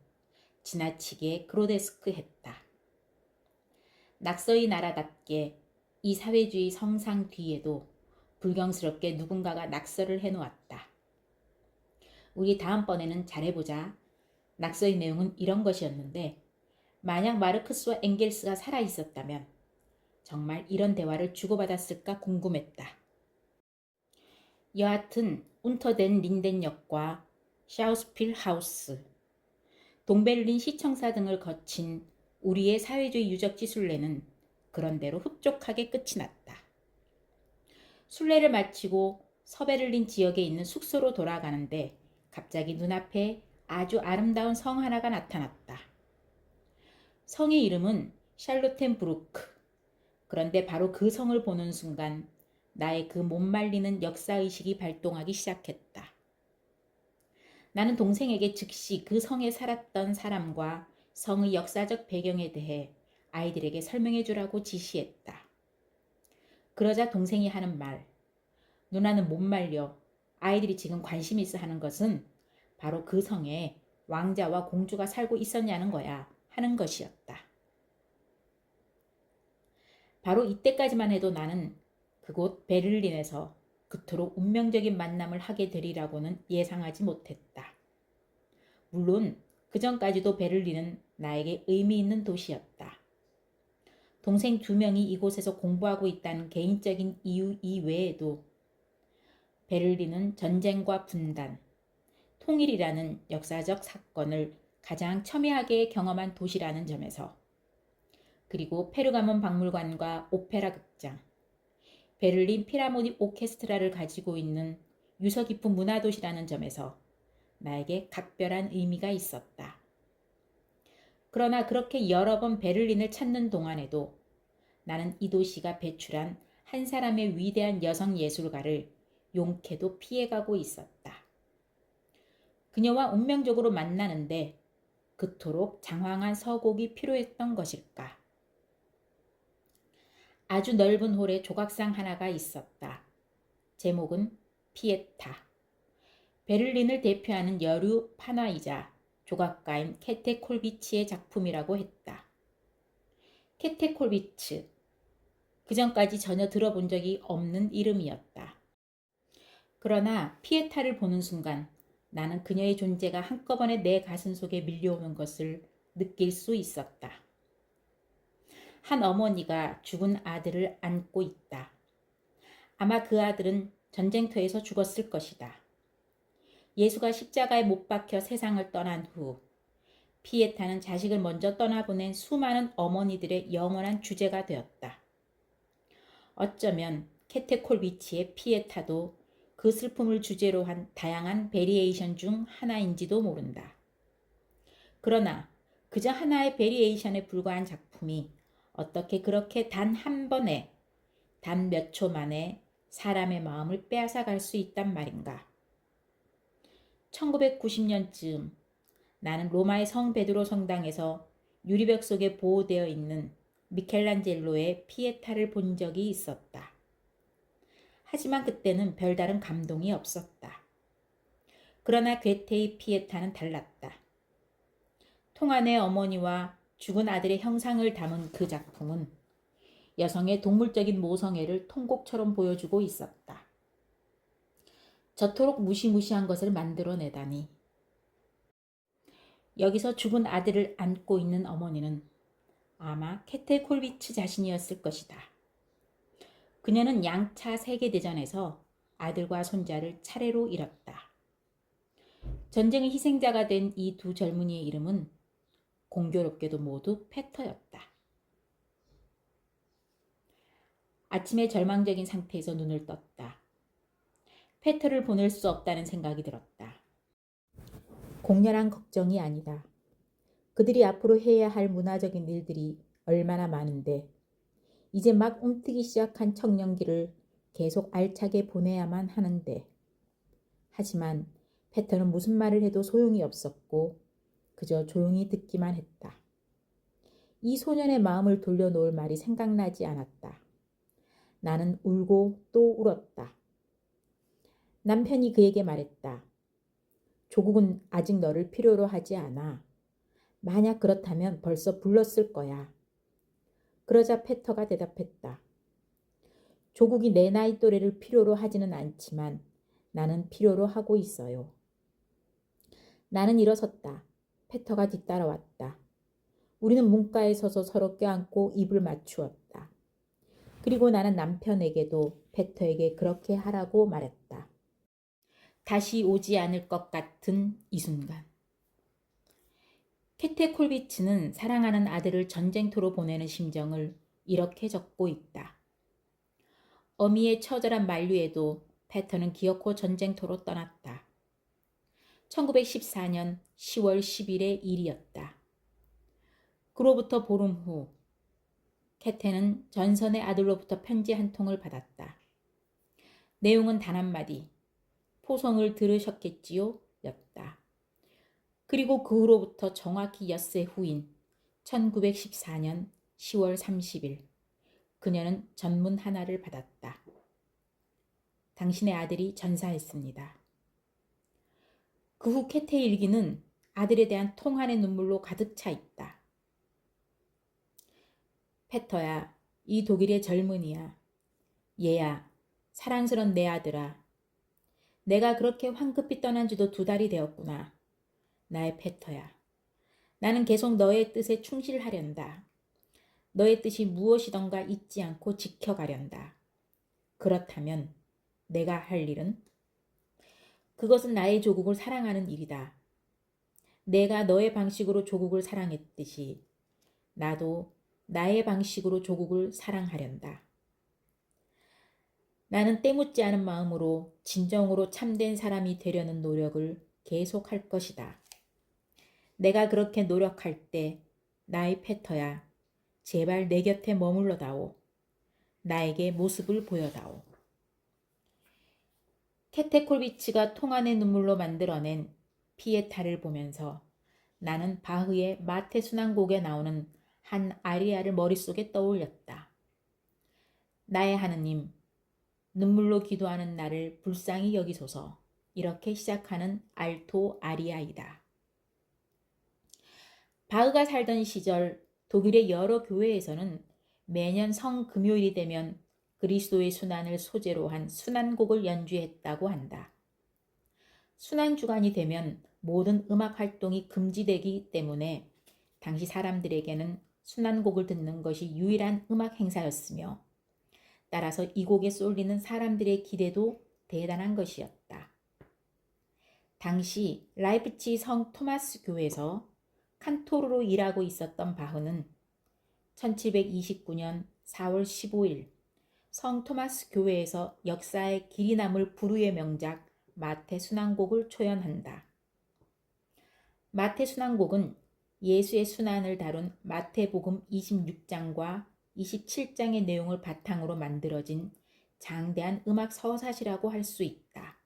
지나치게 그로데스크했다. 낙서의 나라답게 이 사회주의 성상 뒤에도 불경스럽게 누군가가 낙서를 해놓았다. 우리 다음번에는 잘해보자. 낙서의 내용은 이런 것이었는데 만약 마르크스와 엥겔스가 살아있었다면 정말 이런 대화를 주고받았을까 궁금했다. 여하튼 운터덴 린덴역과 샤우스필하우스, 동베를린 시청사 등을 거친 우리의 사회주의 유적지 순례는 그런대로 흡족하게 끝이 났다. 순례를 마치고 서베를린 지역에 있는 숙소로 돌아가는데 갑자기 눈앞에 아주 아름다운 성 하나가 나타났다. 성의 이름은 샬로텐부르크. 그런데 바로 그 성을 보는 순간 나의 그 못 말리는 역사의식이 발동하기 시작했다. 나는 동생에게 즉시 그 성에 살았던 사람과 성의 역사적 배경에 대해 아이들에게 설명해 주라고 지시했다. 그러자 동생이 하는 말, 누나는 못 말려. 아이들이 지금 관심 있어 하는 것은 바로 그 성에 왕자와 공주가 살고 있었냐는 거야 하는 것이었다. 바로 이때까지만 해도 나는 그곳 베를린에서 그토록 운명적인 만남을 하게 되리라고는 예상하지 못했다. 물론 그 전까지도 베를린은 나에게 의미 있는 도시였다. 동생 2명이 이곳에서 공부하고 있다는 개인적인 이유 이외에도 베를린은 전쟁과 분단, 통일이라는 역사적 사건을 가장 첨예하게 경험한 도시라는 점에서, 그리고 페르가몬 박물관과 오페라 극장, 베를린 필하모닉 오케스트라를 가지고 있는 유서 깊은 문화도시라는 점에서 나에게 각별한 의미가 있었다. 그러나 그렇게 여러 번 베를린을 찾는 동안에도 나는 이 도시가 배출한 한 사람의 위대한 여성 예술가를 용케도 피해가고 있었다. 그녀와 운명적으로 만나는데 그토록 장황한 서곡이 필요했던 것일까? 아주 넓은 홀에 조각상 하나가 있었다. 제목은 피에타. 베를린을 대표하는 여류 판화이자 조각가인 케테 콜비치의 작품이라고 했다. 케테 콜비츠. 그전까지 전혀 들어본 적이 없는 이름이었다. 그러나 피에타를 보는 순간 나는 그녀의 존재가 한꺼번에 내 가슴 속에 밀려오는 것을 느낄 수 있었다. 한 어머니가 죽은 아들을 안고 있다. 아마 그 아들은 전쟁터에서 죽었을 것이다. 예수가 십자가에 못 박혀 세상을 떠난 후 피에타는 자식을 먼저 떠나보낸 수많은 어머니들의 영원한 주제가 되었다. 어쩌면 케테콜비치의 피에타도 그 슬픔을 주제로 한 다양한 베리에이션 중 하나인지도 모른다. 그러나 그저 하나의 베리에이션에 불과한 작품이 어떻게 그렇게 단 한 번에, 단 몇 초 만에 사람의 마음을 빼앗아 갈 수 있단 말인가. 1990년쯤 나는 로마의 성 베드로 성당에서 유리벽 속에 보호되어 있는 미켈란젤로의 피에타를 본 적이 있었다. 하지만 그때는 별다른 감동이 없었다. 그러나 괴테의 피에타는 달랐다. 통안의 어머니와 죽은 아들의 형상을 담은 그 작품은 여성의 동물적인 모성애를 통곡처럼 보여주고 있었다. 저토록 무시무시한 것을 만들어내다니. 여기서 죽은 아들을 안고 있는 어머니는 아마 케테 콜비츠 자신이었을 것이다. 그녀는 양차 세계대전에서 아들과 손자를 차례로 잃었다. 전쟁의 희생자가 된 이 두 젊은이의 이름은 공교롭게도 모두 페터였다. 아침에 절망적인 상태에서 눈을 떴다. 페터를 보낼 수 없다는 생각이 들었다. 공연한 걱정이 아니다. 그들이 앞으로 해야 할 문화적인 일들이 얼마나 많은데 이제 막 움트기 시작한 청년기를 계속 알차게 보내야만 하는데. 하지만 페터는 무슨 말을 해도 소용이 없었고 그저 조용히 듣기만 했다. 이 소년의 마음을 돌려놓을 말이 생각나지 않았다. 나는 울고 또 울었다. 남편이 그에게 말했다. 조국은 아직 너를 필요로 하지 않아. 만약 그렇다면 벌써 불렀을 거야. 그러자 페터가 대답했다. 조국이 내 나이 또래를 필요로 하지는 않지만 나는 필요로 하고 있어요. 나는 일어섰다. 페터가 뒤따라왔다. 우리는 문가에 서서 서로 껴안고 입을 맞추었다. 그리고 나는 남편에게도 페터에게 그렇게 하라고 말했다. 다시 오지 않을 것 같은 이 순간. 케테 콜비츠는 사랑하는 아들을 전쟁터로 보내는 심정을 이렇게 적고 있다. 어미의 처절한 만류에도 페터는 기어코 전쟁터로 떠났다. 1914년 10월 10일의 일이었다. 그로부터 보름 후 케테는 전선의 아들로부터 편지 한 통을 받았다. 내용은 단 한마디, 포송을 들으셨겠지요? 였다. 그리고 그 후로부터 정확히 엿새 후인 1914년 10월 30일 그녀는 전문 하나를 받았다. 당신의 아들이 전사했습니다. 그 후 케테의 일기는 아들에 대한 통한의 눈물로 가득 차 있다. 페터야, 이 독일의 젊은이야. 얘야, 사랑스런 내 아들아. 내가 그렇게 황급히 떠난 지도 2달이 되었구나. 나의 페터야. 나는 계속 너의 뜻에 충실하련다. 너의 뜻이 무엇이던가 잊지 않고 지켜가련다. 그렇다면 내가 할 일은? 그것은 나의 조국을 사랑하는 일이다. 내가 너의 방식으로 조국을 사랑했듯이 나도 나의 방식으로 조국을 사랑하련다. 나는 때묻지 않은 마음으로 진정으로 참된 사람이 되려는 노력을 계속할 것이다. 내가 그렇게 노력할 때 나의 패터야, 제발 내 곁에 머물러다오. 나에게 모습을 보여다오. 케테 콜비치가 통안의 눈물로 만들어낸 피에타를 보면서 나는 바흐의 마테 순환곡에 나오는 한 아리아를 머릿속에 떠올렸다. 나의 하느님, 눈물로 기도하는 나를 불쌍히 여기소서. 이렇게 시작하는 알토 아리아이다. 바흐가 살던 시절 독일의 여러 교회에서는 매년 성금요일이 되면 그리스도의 순환을 소재로 한 순환곡을 연주했다고 한다. 순환주간이 되면 모든 음악 활동이 금지되기 때문에 당시 사람들에게는 순환곡을 듣는 것이 유일한 음악 행사였으며 따라서 이 곡에 쏠리는 사람들의 기대도 대단한 것이었다. 당시 라이프치히 성 토마스 교회에서 칸토르로 일하고 있었던 바흐는 1729년 4월 15일 성 토마스 교회에서 역사에 길이 남을 불후의 명작 마태 순환곡을 초연한다. 마태 순환곡은 예수의 순환을 다룬 마태복음 26장과 27장의 내용을 바탕으로 만들어진 장대한 음악 서사시라고 할 수 있다.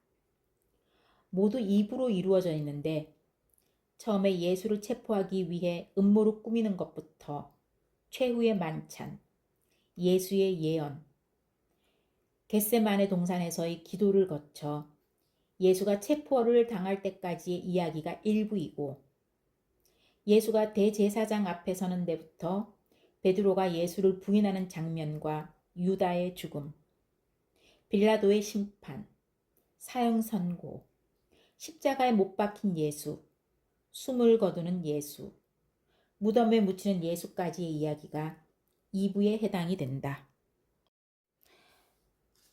모두 2부로 이루어져 있는데 처음에 예수를 체포하기 위해 음모를 꾸미는 것부터 최후의 만찬, 예수의 예언, 겟세마네 동산에서의 기도를 거쳐 예수가 체포를 당할 때까지의 이야기가 일부이고 예수가 대제사장 앞에 서는 데부터 베드로가 예수를 부인하는 장면과 유다의 죽음, 빌라도의 심판, 사형 선고, 십자가에 못 박힌 예수, 숨을 거두는 예수, 무덤에 묻히는 예수까지의 이야기가 2부에 해당이 된다.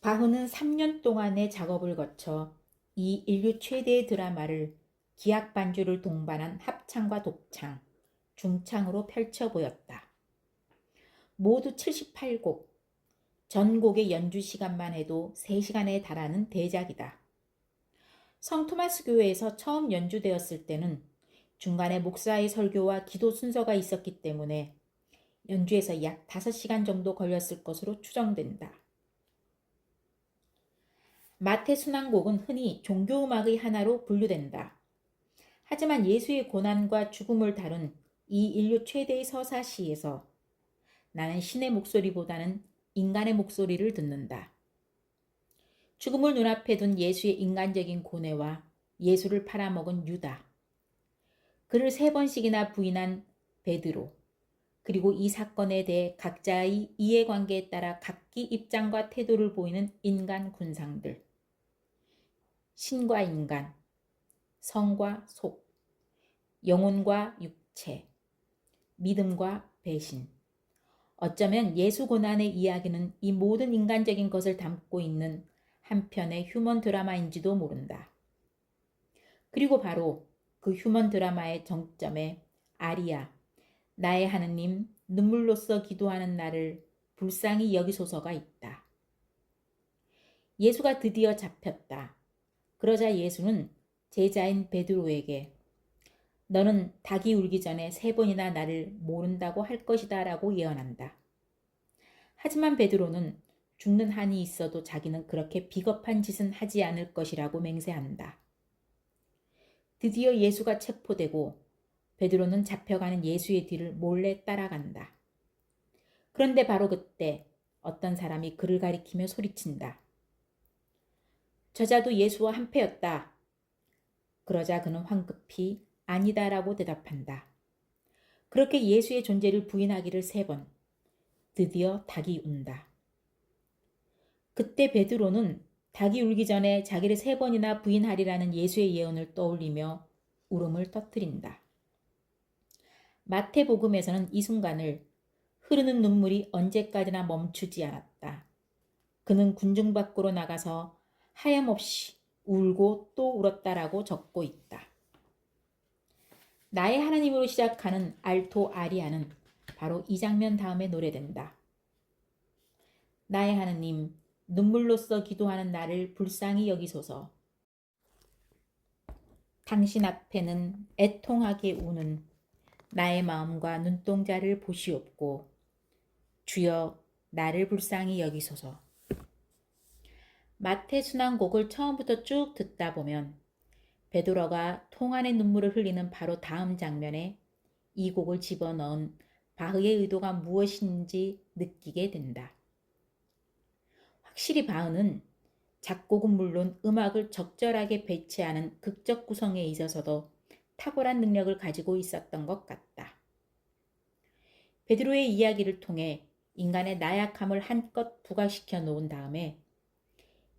바흐는 3년 동안의 작업을 거쳐 이 인류 최대의 드라마를 기악 반주를 동반한 합창과 독창, 중창으로 펼쳐 보였다. 모두 78곡, 전곡의 연주 시간만 해도 3시간에 달하는 대작이다. 성 토마스 교회에서 처음 연주되었을 때는 중간에 목사의 설교와 기도 순서가 있었기 때문에 연주에서 약 5시간 정도 걸렸을 것으로 추정된다. 마태 순환곡은 흔히 종교음악의 하나로 분류된다. 하지만 예수의 고난과 죽음을 다룬 이 인류 최대의 서사시에서 나는 신의 목소리보다는 인간의 목소리를 듣는다. 죽음을 눈앞에 둔 예수의 인간적인 고뇌와 예수를 팔아먹은 유다, 그를 3번씩이나 부인한 베드로, 그리고 이 사건에 대해 각자의 이해관계에 따라 각기 입장과 태도를 보이는 인간 군상들, 신과 인간, 성과 속, 영혼과 육체, 믿음과 배신. 어쩌면 예수 고난의 이야기는 이 모든 인간적인 것을 담고 있는 한편의 휴먼 드라마인지도 모른다. 그리고 바로 그 휴먼 드라마의 정점에 아리아, 나의 하느님, 눈물로써 기도하는 나를 불쌍히 여기소서가 있다. 예수가 드디어 잡혔다. 그러자 예수는 제자인 베드로에게 너는 닭이 울기 전에 3번이나 나를 모른다고 할 것이다 라고 예언한다. 하지만 베드로는 죽는 한이 있어도 자기는 그렇게 비겁한 짓은 하지 않을 것이라고 맹세한다. 드디어 예수가 체포되고 베드로는 잡혀가는 예수의 뒤를 몰래 따라간다. 그런데 바로 그때 어떤 사람이 그를 가리키며 소리친다. 저자도 예수와 한패였다. 그러자 그는 황급히 아니다라고 대답한다. 그렇게 예수의 존재를 부인하기를 3번. 드디어 닭이 운다. 그때 베드로는 닭이 울기 전에 자기를 3번이나 부인하리라는 예수의 예언을 떠올리며 울음을 터뜨린다. 마태복음에서는 이 순간을 흐르는 눈물이 언제까지나 멈추지 않았다. 그는 군중 밖으로 나가서 하염없이 울고 또 울었다라고 적고 있다. 나의 하나님으로 시작하는 알토 아리아는 바로 이 장면 다음에 노래된다. 나의 하나님, 눈물로써 기도하는 나를 불쌍히 여기소서. 당신 앞에는 애통하게 우는 나의 마음과 눈동자를 보시옵고 주여 나를 불쌍히 여기소서. 마태 순환곡을 처음부터 쭉 듣다 보면 베드로가 통안의 눈물을 흘리는 바로 다음 장면에 이 곡을 집어넣은 바흐의 의도가 무엇인지 느끼게 된다. 확실히 바흐는 작곡은 물론 음악을 적절하게 배치하는 극적 구성에 있어서도 탁월한 능력을 가지고 있었던 것 같다. 베드로의 이야기를 통해 인간의 나약함을 한껏 부각시켜 놓은 다음에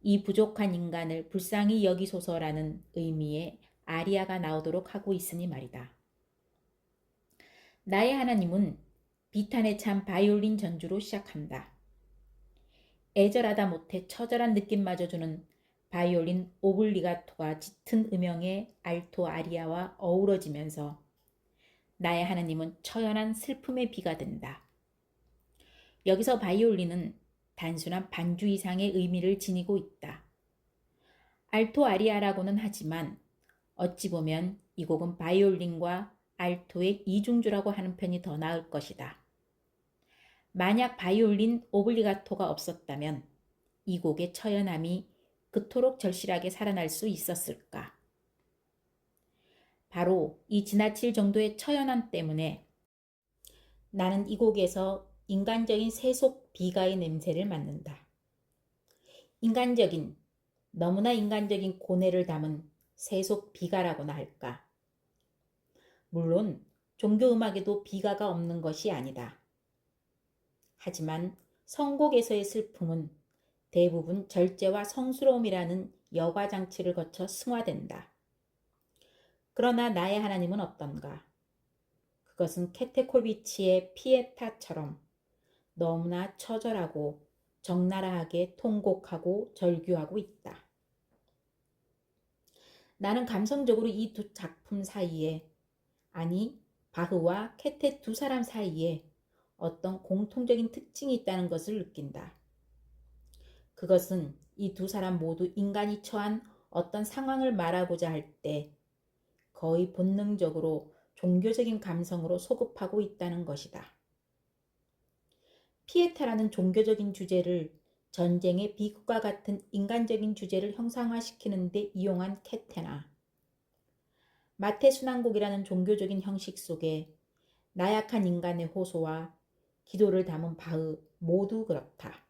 이 부족한 인간을 불쌍히 여기소서라는 의미의 아리아가 나오도록 하고 있으니 말이다. 나의 하나님은 비탄에 찬 바이올린 전주로 시작한다. 애절하다 못해 처절한 느낌마저 주는 바이올린 오블리가토가 짙은 음영의 알토 아리아와 어우러지면서 나의 하나님은 처연한 슬픔의 비가 된다. 여기서 바이올린은 단순한 반주 이상의 의미를 지니고 있다. 알토 아리아라고는 하지만 어찌 보면 이 곡은 바이올린과 알토의 이중주라고 하는 편이 더 나을 것이다. 만약 바이올린 오블리가토가 없었다면 이 곡의 처연함이 그토록 절실하게 살아날 수 있었을까? 바로 이 지나칠 정도의 처연함 때문에 나는 이 곡에서 인간적인 세속 비가의 냄새를 맡는다. 인간적인, 너무나 인간적인 고뇌를 담은 세속 비가라고나 할까? 물론 종교음악에도 비가가 없는 것이 아니다. 하지만 성곡에서의 슬픔은 대부분 절제와 성스러움이라는 여과장치를 거쳐 승화된다. 그러나 나의 하나님은 어떤가? 그것은 케테콜비치의 피에타처럼 너무나 처절하고 적나라하게 통곡하고 절규하고 있다. 나는 감성적으로 이 두 작품 사이에, 아니 바흐와 케테 두 사람 사이에 어떤 공통적인 특징이 있다는 것을 느낀다. 그것은 이 두 사람 모두 인간이 처한 어떤 상황을 말하고자 할 때 거의 본능적으로 종교적인 감성으로 소급하고 있다는 것이다. 피에타라는 종교적인 주제를 전쟁의 비극과 같은 인간적인 주제를 형상화시키는 데 이용한 케테나 마태 순환곡이라는 종교적인 형식 속에 나약한 인간의 호소와 기도를 담은 바흐 모두 그렇다.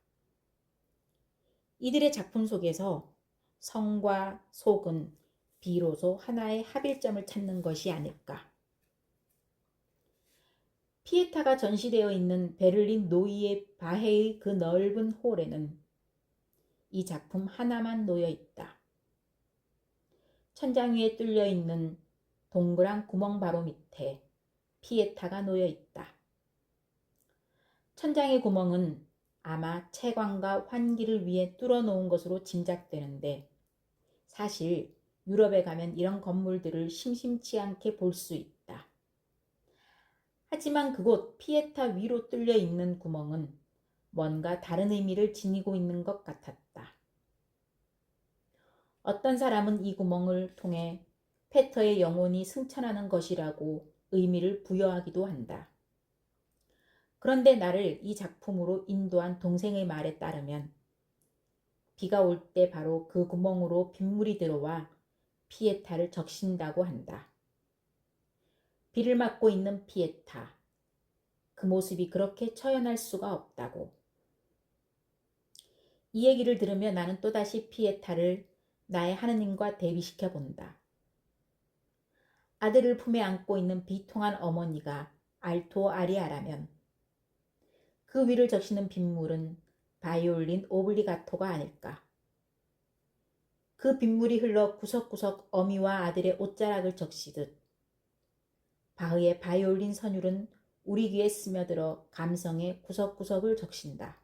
이들의 작품 속에서 성과 속은 비로소 하나의 합일점을 찾는 것이 아닐까. 피에타가 전시되어 있는 베를린 노이의 바헤의 그 넓은 홀에는 이 작품 하나만 놓여 있다. 천장 위에 뚫려 있는 동그란 구멍 바로 밑에 피에타가 놓여 있다. 천장의 구멍은 아마 채광과 환기를 위해 뚫어놓은 것으로 짐작되는데 사실 유럽에 가면 이런 건물들을 심심치 않게 볼 수 있다. 하지만 그곳 피에타 위로 뚫려 있는 구멍은 뭔가 다른 의미를 지니고 있는 것 같았다. 어떤 사람은 이 구멍을 통해 페터의 영혼이 승천하는 것이라고 의미를 부여하기도 한다. 그런데 나를 이 작품으로 인도한 동생의 말에 따르면 비가 올 때 바로 그 구멍으로 빗물이 들어와 피에타를 적신다고 한다. 비를 맞고 있는 피에타. 그 모습이 그렇게 처연할 수가 없다고. 이 얘기를 들으며 나는 또다시 피에타를 나의 하느님과 대비시켜 본다. 아들을 품에 안고 있는 비통한 어머니가 알토 아리아라면 그 위를 적시는 빗물은 바이올린 오블리가토가 아닐까. 그 빗물이 흘러 구석구석 어미와 아들의 옷자락을 적시듯 바흐의 바이올린 선율은 우리 귀에 스며들어 감성의 구석구석을 적신다.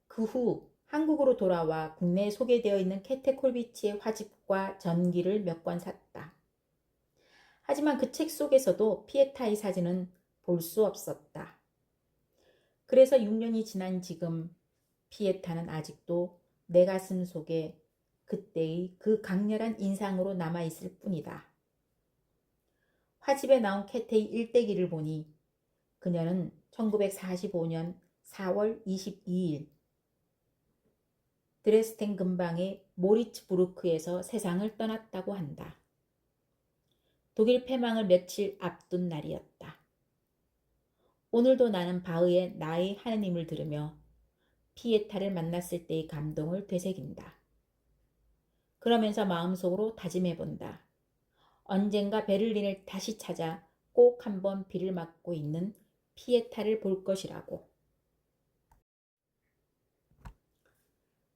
그 후 한국으로 돌아와 국내에 소개되어 있는 케테콜비치의 화집과 전기를 몇 권 샀다. 하지만 그 책 속에서도 피에타의 사진은 볼 수 없었다. 그래서 6년이 지난 지금 피에타는 아직도 내 가슴 속에 그때의 그 강렬한 인상으로 남아있을 뿐이다. 화집에 나온 캐테의 일대기를 보니 그녀는 1945년 4월 22일 드레스덴 근방의 모리츠부르크에서 세상을 떠났다고 한다. 독일 패망을 며칠 앞둔 날이었다. 오늘도 나는 바흐의 나의 하느님을 들으며 피에타를 만났을 때의 감동을 되새긴다. 그러면서 마음속으로 다짐해본다. 언젠가 베를린을 다시 찾아 꼭 한번 비를 맞고 있는 피에타를 볼 것이라고.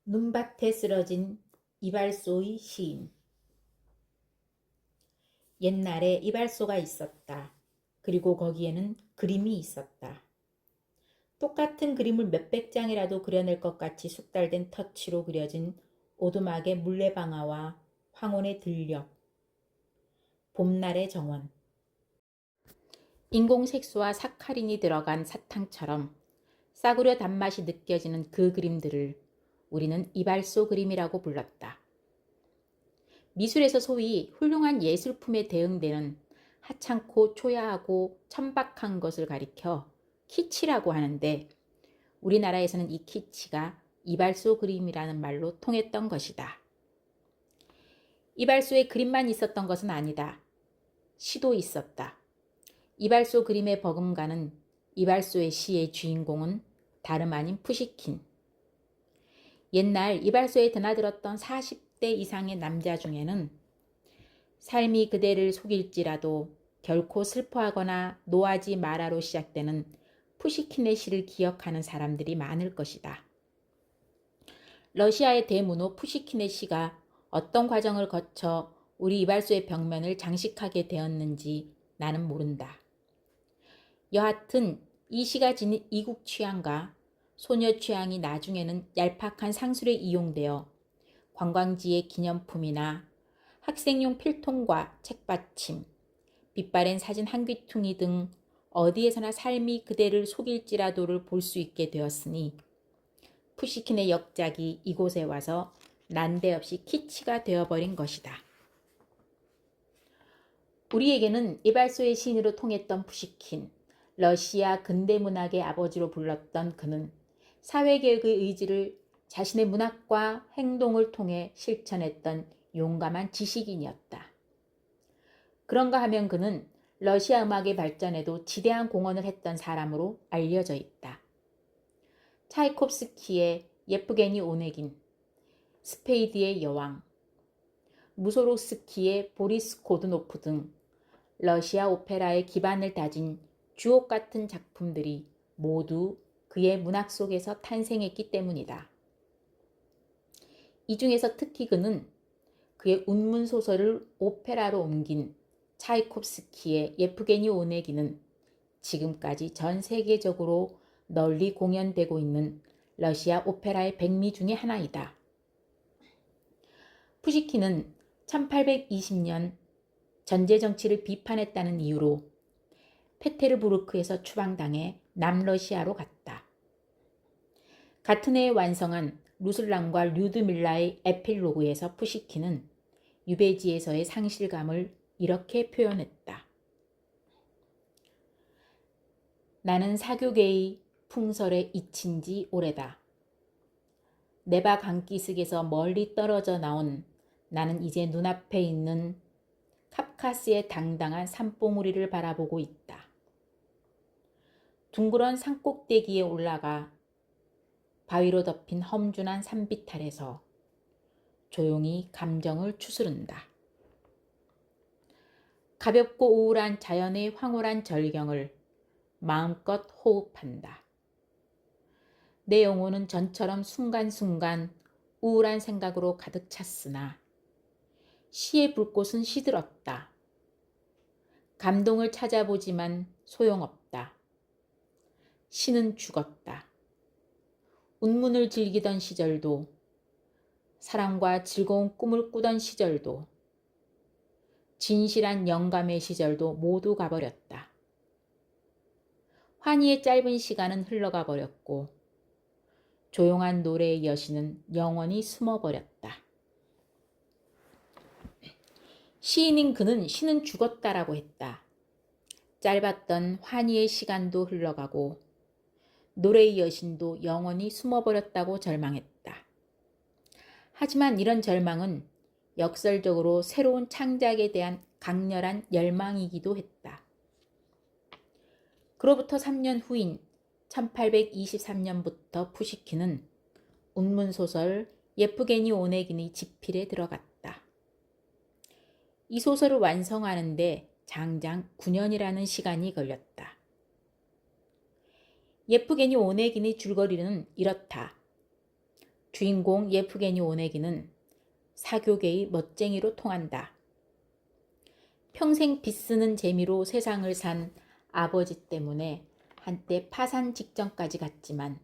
눈밭에 쓰러진 이발소의 시인. 옛날에 이발소가 있었다. 그리고 거기에는 그림이 있었다. 똑같은 그림을 몇백 장이라도 그려낼 것 같이 숙달된 터치로 그려진 오두막의 물레방아와 황혼의 들녘, 봄날의 정원. 인공색소와 사카린이 들어간 사탕처럼 싸구려 단맛이 느껴지는 그 그림들을 우리는 이발소 그림이라고 불렀다. 미술에서 소위 훌륭한 예술품에 대응되는 하찮고 초야하고 천박한 것을 가리켜 키치라고 하는데 우리나라에서는 이 키치가 이발소 그림이라는 말로 통했던 것이다. 이발소에 그림만 있었던 것은 아니다. 시도 있었다. 이발소 그림에 버금가는 이발소의 시의 주인공은 다름 아닌 푸시킨. 옛날 이발소에 드나들었던 40대 이상의 남자 중에는 삶이 그대를 속일지라도 결코 슬퍼하거나 노하지 마라로 시작되는 푸시킨의 시를 기억하는 사람들이 많을 것이다. 러시아의 대문호 푸시킨의 시가 어떤 과정을 거쳐 우리 이발소의 벽면을 장식하게 되었는지 나는 모른다. 여하튼 이 시가 지닌 이국 취향과 소녀 취향이 나중에는 얄팍한 상술에 이용되어 관광지의 기념품이나 학생용 필통과 책받침, 빛바랜 사진 한 귀퉁이 등 어디에서나 삶이 그대를 속일지라도를 볼 수 있게 되었으니 푸시킨의 역작이 이곳에 와서 난데없이 키치가 되어버린 것이다. 우리에게는 이발소의 시인으로 통했던 푸시킨, 러시아 근대문학의 아버지로 불렀던 그는 사회개혁의 의지를 자신의 문학과 행동을 통해 실천했던 용감한 지식인이었다. 그런가 하면 그는 러시아 음악의 발전에도 지대한 공헌을 했던 사람으로 알려져 있다. 차이콥스키의 예프게니 오네긴, 스페이드의 여왕, 무소록스키의 보리스 고드노프 등 러시아 오페라의 기반을 다진 주옥 같은 작품들이 모두 그의 문학 속에서 탄생했기 때문이다. 이 중에서 특히 그는 그의 운문소설을 오페라로 옮긴 차이콥스키의 예프게니 오네기는 지금까지 전 세계적으로 널리 공연되고 있는 러시아 오페라의 백미 중의 하나이다. 푸시킨은 1820년 전제정치를 비판했다는 이유로 페테르부르크에서 추방당해 남러시아로 갔다. 같은 해에 완성한 루슬랑과 류드밀라의 에필로그에서 푸시킨은 유배지에서의 상실감을 이렇게 표현했다. 나는 사교계의 풍설에 잊힌 지 오래다. 네바 강기슭에서 멀리 떨어져 나온 나는 이제 눈앞에 있는 카프카스의 당당한 산봉우리를 바라보고 있다. 둥그런 산꼭대기에 올라가 바위로 덮인 험준한 산비탈에서 조용히 감정을 추스른다. 가볍고 우울한 자연의 황홀한 절경을 마음껏 호흡한다. 내 영혼은 전처럼 순간순간 우울한 생각으로 가득 찼으나 시의 불꽃은 시들었다. 감동을 찾아보지만 소용없다. 시는 죽었다. 운문을 즐기던 시절도, 사랑과 즐거운 꿈을 꾸던 시절도, 진실한 영감의 시절도 모두 가버렸다. 환희의 짧은 시간은 흘러가 버렸고 조용한 노래의 여신은 영원히 숨어버렸다. 시인인 그는 시는 죽었다라고 했다. 짧았던 환희의 시간도 흘러가고 노래의 여신도 영원히 숨어버렸다고 절망했다. 하지만 이런 절망은 역설적으로 새로운 창작에 대한 강렬한 열망이기도 했다. 그로부터 3년 후인 1823년부터 푸시킨은 운문소설 예프게니 오네긴의 집필에 들어갔다. 이 소설을 완성하는데 장장 9년이라는 시간이 걸렸다. 예프게니 오네긴의 줄거리는 이렇다. 주인공 예프게니 오네긴은 사교계의 멋쟁이로 통한다. 평생 빚 쓰는 재미로 세상을 산 아버지 때문에 한때 파산 직전까지 갔지만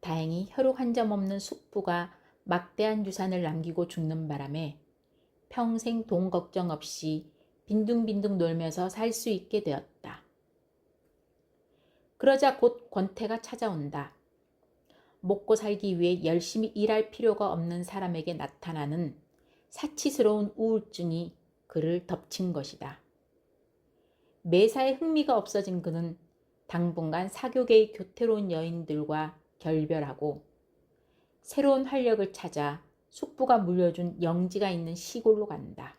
다행히 혈육 한 점 없는 숙부가 막대한 유산을 남기고 죽는 바람에 평생 돈 걱정 없이 빈둥빈둥 놀면서 살 수 있게 되었다. 그러자 곧 권태가 찾아온다. 먹고 살기 위해 열심히 일할 필요가 없는 사람에게 나타나는 사치스러운 우울증이 그를 덮친 것이다. 매사에 흥미가 없어진 그는 당분간 사교계의 교태로운 여인들과 결별하고 새로운 활력을 찾아 숙부가 물려준 영지가 있는 시골로 간다.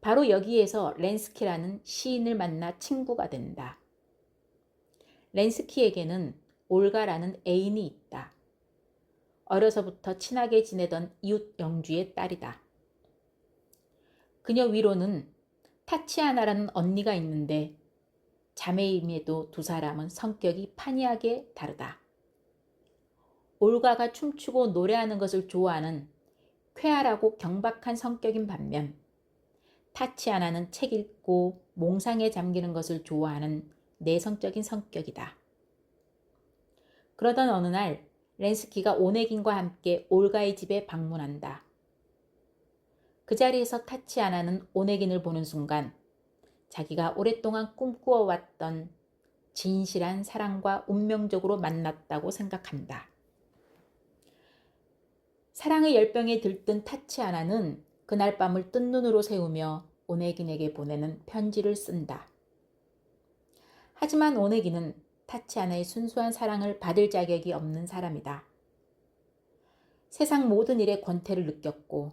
바로 여기에서 렌스키라는 시인을 만나 친구가 된다. 렌스키에게는 올가라는 애인이 있다. 어려서부터 친하게 지내던 이웃 영주의 딸이다. 그녀 위로는 타치아나라는 언니가 있는데 자매임에도 두 사람은 성격이 판이하게 다르다. 올가가 춤추고 노래하는 것을 좋아하는 쾌활하고 경박한 성격인 반면 타치아나는 책 읽고 몽상에 잠기는 것을 좋아하는 내성적인 성격이다. 그러던 어느 날 렌스키가 오네긴과 함께 올가의 집에 방문한다. 그 자리에서 타치아나는 오네긴을 보는 순간 자기가 오랫동안 꿈꾸어왔던 진실한 사랑과 운명적으로 만났다고 생각한다. 사랑의 열병에 들뜬 타치아나는 그날 밤을 뜬 눈으로 새우며 오네긴에게 보내는 편지를 쓴다. 하지만 오네긴은 타치아나의 순수한 사랑을 받을 자격이 없는 사람이다. 세상 모든 일에 권태를 느꼈고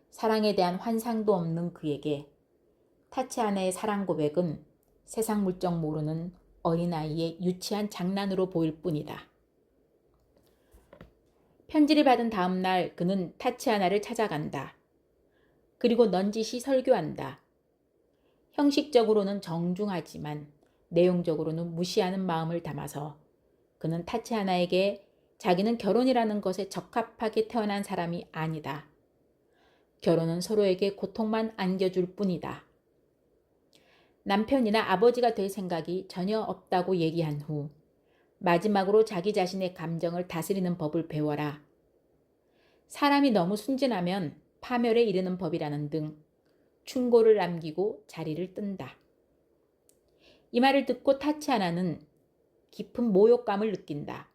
사랑에 대한 환상도 없는 그에게 타치아나의 사랑 고백은 세상 물정 모르는 어린아이의 유치한 장난으로 보일 뿐이다. 편지를 받은 다음 날 그는 타치아나를 찾아간다. 그리고 넌지시 설교한다. 형식적으로는 정중하지만 내용적으로는 무시하는 마음을 담아서 그는 타치아나에게 자기는 결혼이라는 것에 적합하게 태어난 사람이 아니다. 결혼은 서로에게 고통만 안겨줄 뿐이다. 남편이나 아버지가 될 생각이 전혀 없다고 얘기한 후 마지막으로 자기 자신의 감정을 다스리는 법을 배워라. 사람이 너무 순진하면 파멸에 이르는 법이라는 등 충고를 남기고 자리를 뜬다. 이 말을 듣고 타치아나는 깊은 모욕감을 느낀다.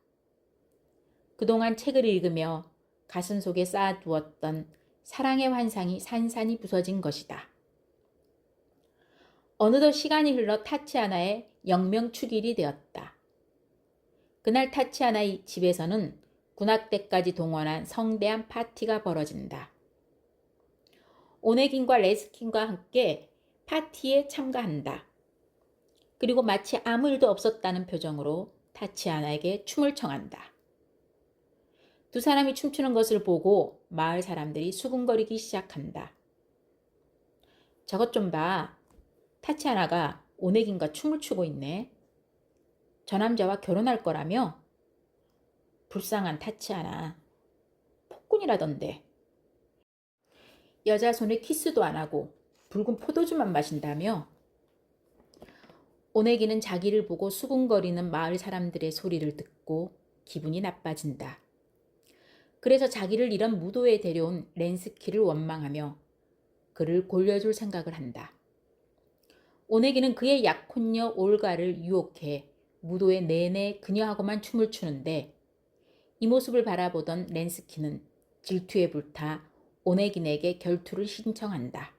그동안 책을 읽으며 가슴 속에 쌓아두었던 사랑의 환상이 산산이 부서진 것이다. 어느덧 시간이 흘러 타치아나의 영명축일이 되었다. 그날 타치아나의 집에서는 군악대까지 동원한 성대한 파티가 벌어진다. 오네긴과 레스킨과 함께 파티에 참가한다. 그리고 마치 아무 일도 없었다는 표정으로 타치아나에게 춤을 청한다. 두 사람이 춤추는 것을 보고 마을 사람들이 수군거리기 시작한다. 저것 좀 봐. 타치아나가 오네긴과 춤을 추고 있네. 저 남자와 결혼할 거라며? 불쌍한 타치아나. 폭군이라던데. 여자 손에 키스도 안 하고 붉은 포도주만 마신다며? 오네기는 자기를 보고 수군거리는 마을 사람들의 소리를 듣고 기분이 나빠진다. 그래서 자기를 이런 무도에 데려온 렌스키를 원망하며 그를 골려줄 생각을 한다. 오네기는 그의 약혼녀 올가를 유혹해 무도회 내내 그녀하고만 춤을 추는데 이 모습을 바라보던 렌스키는 질투에 불타 오네긴에게 결투를 신청한다.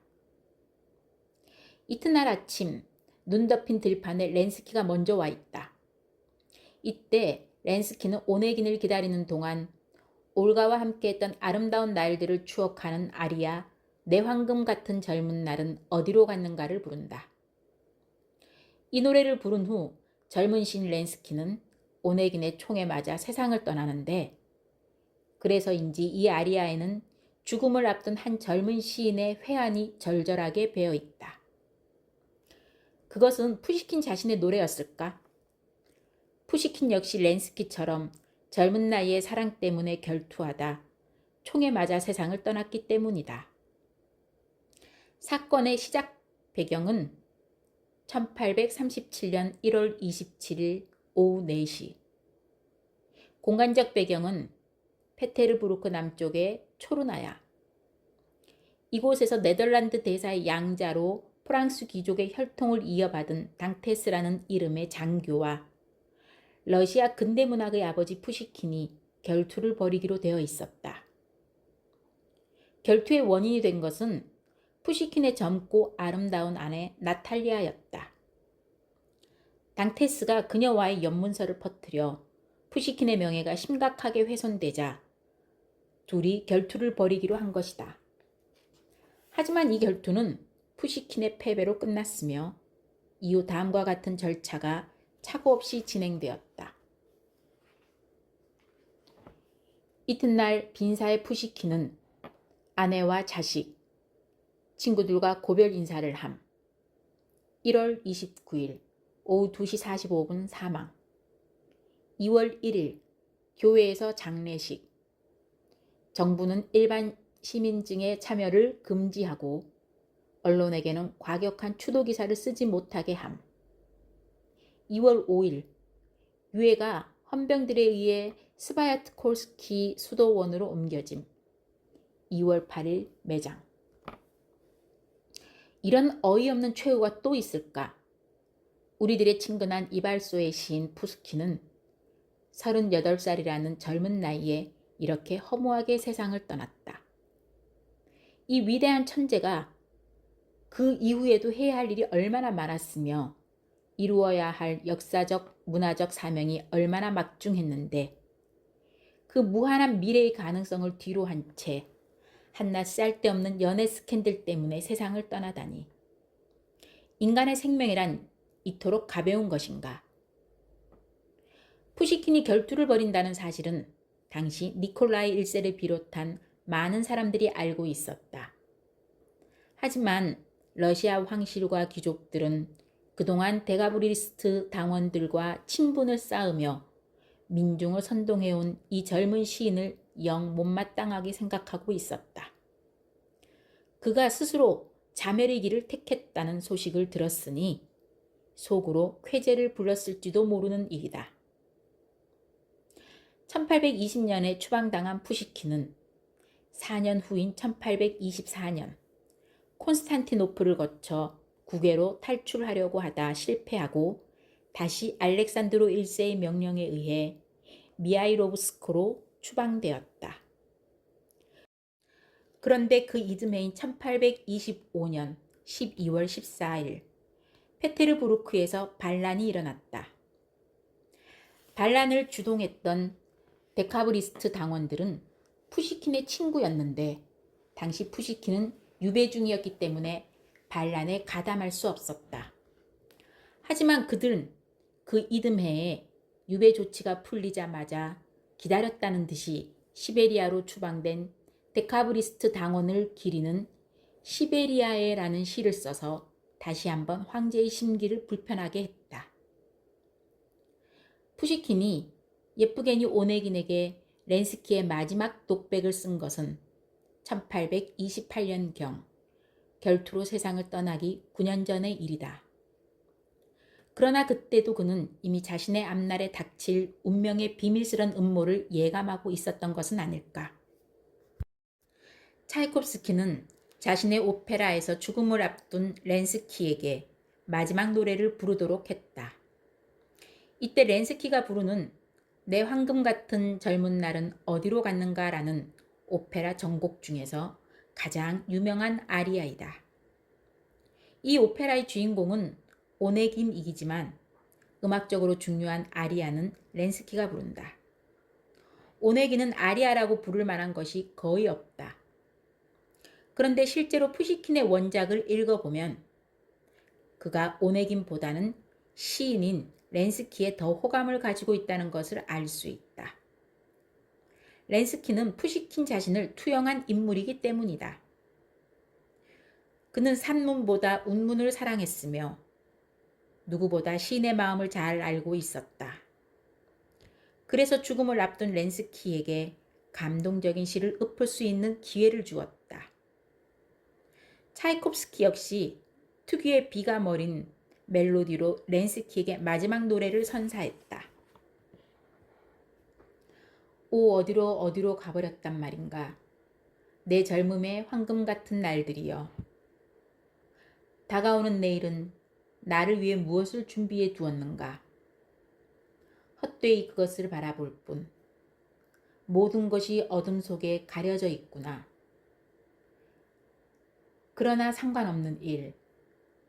이튿날 아침 눈 덮인 들판에 렌스키가 먼저 와 있다. 이때 렌스키는 오네긴을 기다리는 동안 올가와 함께했던 아름다운 날들을 추억하는 아리아 내 황금 같은 젊은 날은 어디로 갔는가를 부른다. 이 노래를 부른 후 젊은 시인 렌스키는 오네긴의 총에 맞아 세상을 떠나는데 그래서인지 이 아리아에는 죽음을 앞둔 한 젊은 시인의 회한이 절절하게 배어 있다. 그것은 푸시킨 자신의 노래였을까? 푸시킨 역시 렌스키처럼 젊은 나이에 사랑 때문에 결투하다 총에 맞아 세상을 떠났기 때문이다. 사건의 시작 배경은 1837년 1월 27일 오후 4시. 공간적 배경은 페테르부르크 남쪽의 초르나야. 이곳에서 네덜란드 대사의 양자로 프랑스 귀족의 혈통을 이어받은 당테스라는 이름의 장교와 러시아 근대문학의 아버지 푸시킨이 결투를 벌이기로 되어 있었다. 결투의 원인이 된 것은 푸시킨의 젊고 아름다운 아내 나탈리아였다. 당테스가 그녀와의 연문서를 퍼뜨려 푸시킨의 명예가 심각하게 훼손되자 둘이 결투를 벌이기로 한 것이다. 하지만 이 결투는 푸시킨의 패배로 끝났으며 이후 다음과 같은 절차가 착오 없이 진행되었다. 이튿날 빈사의 푸시킨은 아내와 자식, 친구들과 고별 인사를 함. 1월 29일 오후 2시 45분 사망. 2월 1일 교회에서 장례식. 정부는 일반 시민증의 참여를 금지하고 언론에게는 과격한 추도 기사를 쓰지 못하게 함. 2월 5일 유해가 헌병들에 의해 스바야트콜스키 수도원으로 옮겨짐. 2월 8일 매장. 이런 어이없는 최후가 또 있을까? 우리들의 친근한 이발소의 시인 푸스키는 38살이라는 젊은 나이에 이렇게 허무하게 세상을 떠났다. 이 위대한 천재가 그 이후에도 해야 할 일이 얼마나 많았으며 이루어야 할 역사적, 문화적 사명이 얼마나 막중했는데 그 무한한 미래의 가능성을 뒤로 한 채 한낱 쓸데없는 연애 스캔들 때문에 세상을 떠나다니. 인간의 생명이란 이토록 가벼운 것인가? 푸시킨이 결투를 벌인다는 사실은 당시 니콜라이 1세를 비롯한 많은 사람들이 알고 있었다. 하지만 러시아 황실과 귀족들은 그동안 데가브리스트 당원들과 친분을 쌓으며 민중을 선동해온 이 젊은 시인을 영 못마땅하게 생각하고 있었다. 그가 스스로 자멸의 길을 택했다는 소식을 들었으니 속으로 쾌재를 불렀을지도 모르는 일이다. 1820년에 추방당한 푸시킨은 4년 후인 1824년 콘스탄티노플을 거쳐 국외로 탈출하려고 하다 실패하고 다시 알렉산드로 1세의 명령에 의해 미하이로브스크로 추방되었다. 그런데 그 이듬해인 1825년 12월 14일 페테르부르크에서 반란이 일어났다. 반란을 주동했던 데카브리스트 당원들은 푸시킨의 친구였는데 당시 푸시킨은 유배 중이었기 때문에 반란에 가담할 수 없었다. 하지만 그들은 그 이듬해에 유배 조치가 풀리자마자 기다렸다는 듯이 시베리아로 추방된 데카브리스트 당원을 기리는 시베리아에라는 시를 써서 다시 한번 황제의 심기를 불편하게 했다. 푸시킨이 예프게니 오네긴에게 렌스키의 마지막 독백을 쓴 것은 1828년경 결투로 세상을 떠나기 9년 전의 일이다. 그러나 그때도 그는 이미 자신의 앞날에 닥칠 운명의 비밀스런 음모를 예감하고 있었던 것은 아닐까. 차이콥스키는 자신의 오페라에서 죽음을 앞둔 렌스키에게 마지막 노래를 부르도록 했다. 이때 렌스키가 부르는 내 황금 같은 젊은 날은 어디로 갔는가라는 오페라 전곡 중에서 가장 유명한 아리아이다. 이 오페라의 주인공은 오네긴이기지만 음악적으로 중요한 아리아는 렌스키가 부른다. 오네긴은 아리아라고 부를 만한 것이 거의 없다. 그런데 실제로 푸시킨의 원작을 읽어보면 그가 오네긴보다는 시인인 렌스키에 더 호감을 가지고 있다는 것을 알 수 있다. 렌스키는 푸시킨 자신을 투영한 인물이기 때문이다. 그는 산문보다 운문을 사랑했으며 누구보다 시인의 마음을 잘 알고 있었다. 그래서 죽음을 앞둔 렌스키에게 감동적인 시를 읊을 수 있는 기회를 주었다. 차이콥스키 역시 특유의 비가 머린 멜로디로 렌스키에게 마지막 노래를 선사했다. 오 어디로 가버렸단 말인가. 내 젊음의 황금 같은 날들이여. 다가오는 내일은 나를 위해 무엇을 준비해 두었는가. 헛되이 그것을 바라볼 뿐. 모든 것이 어둠 속에 가려져 있구나. 그러나 상관없는 일.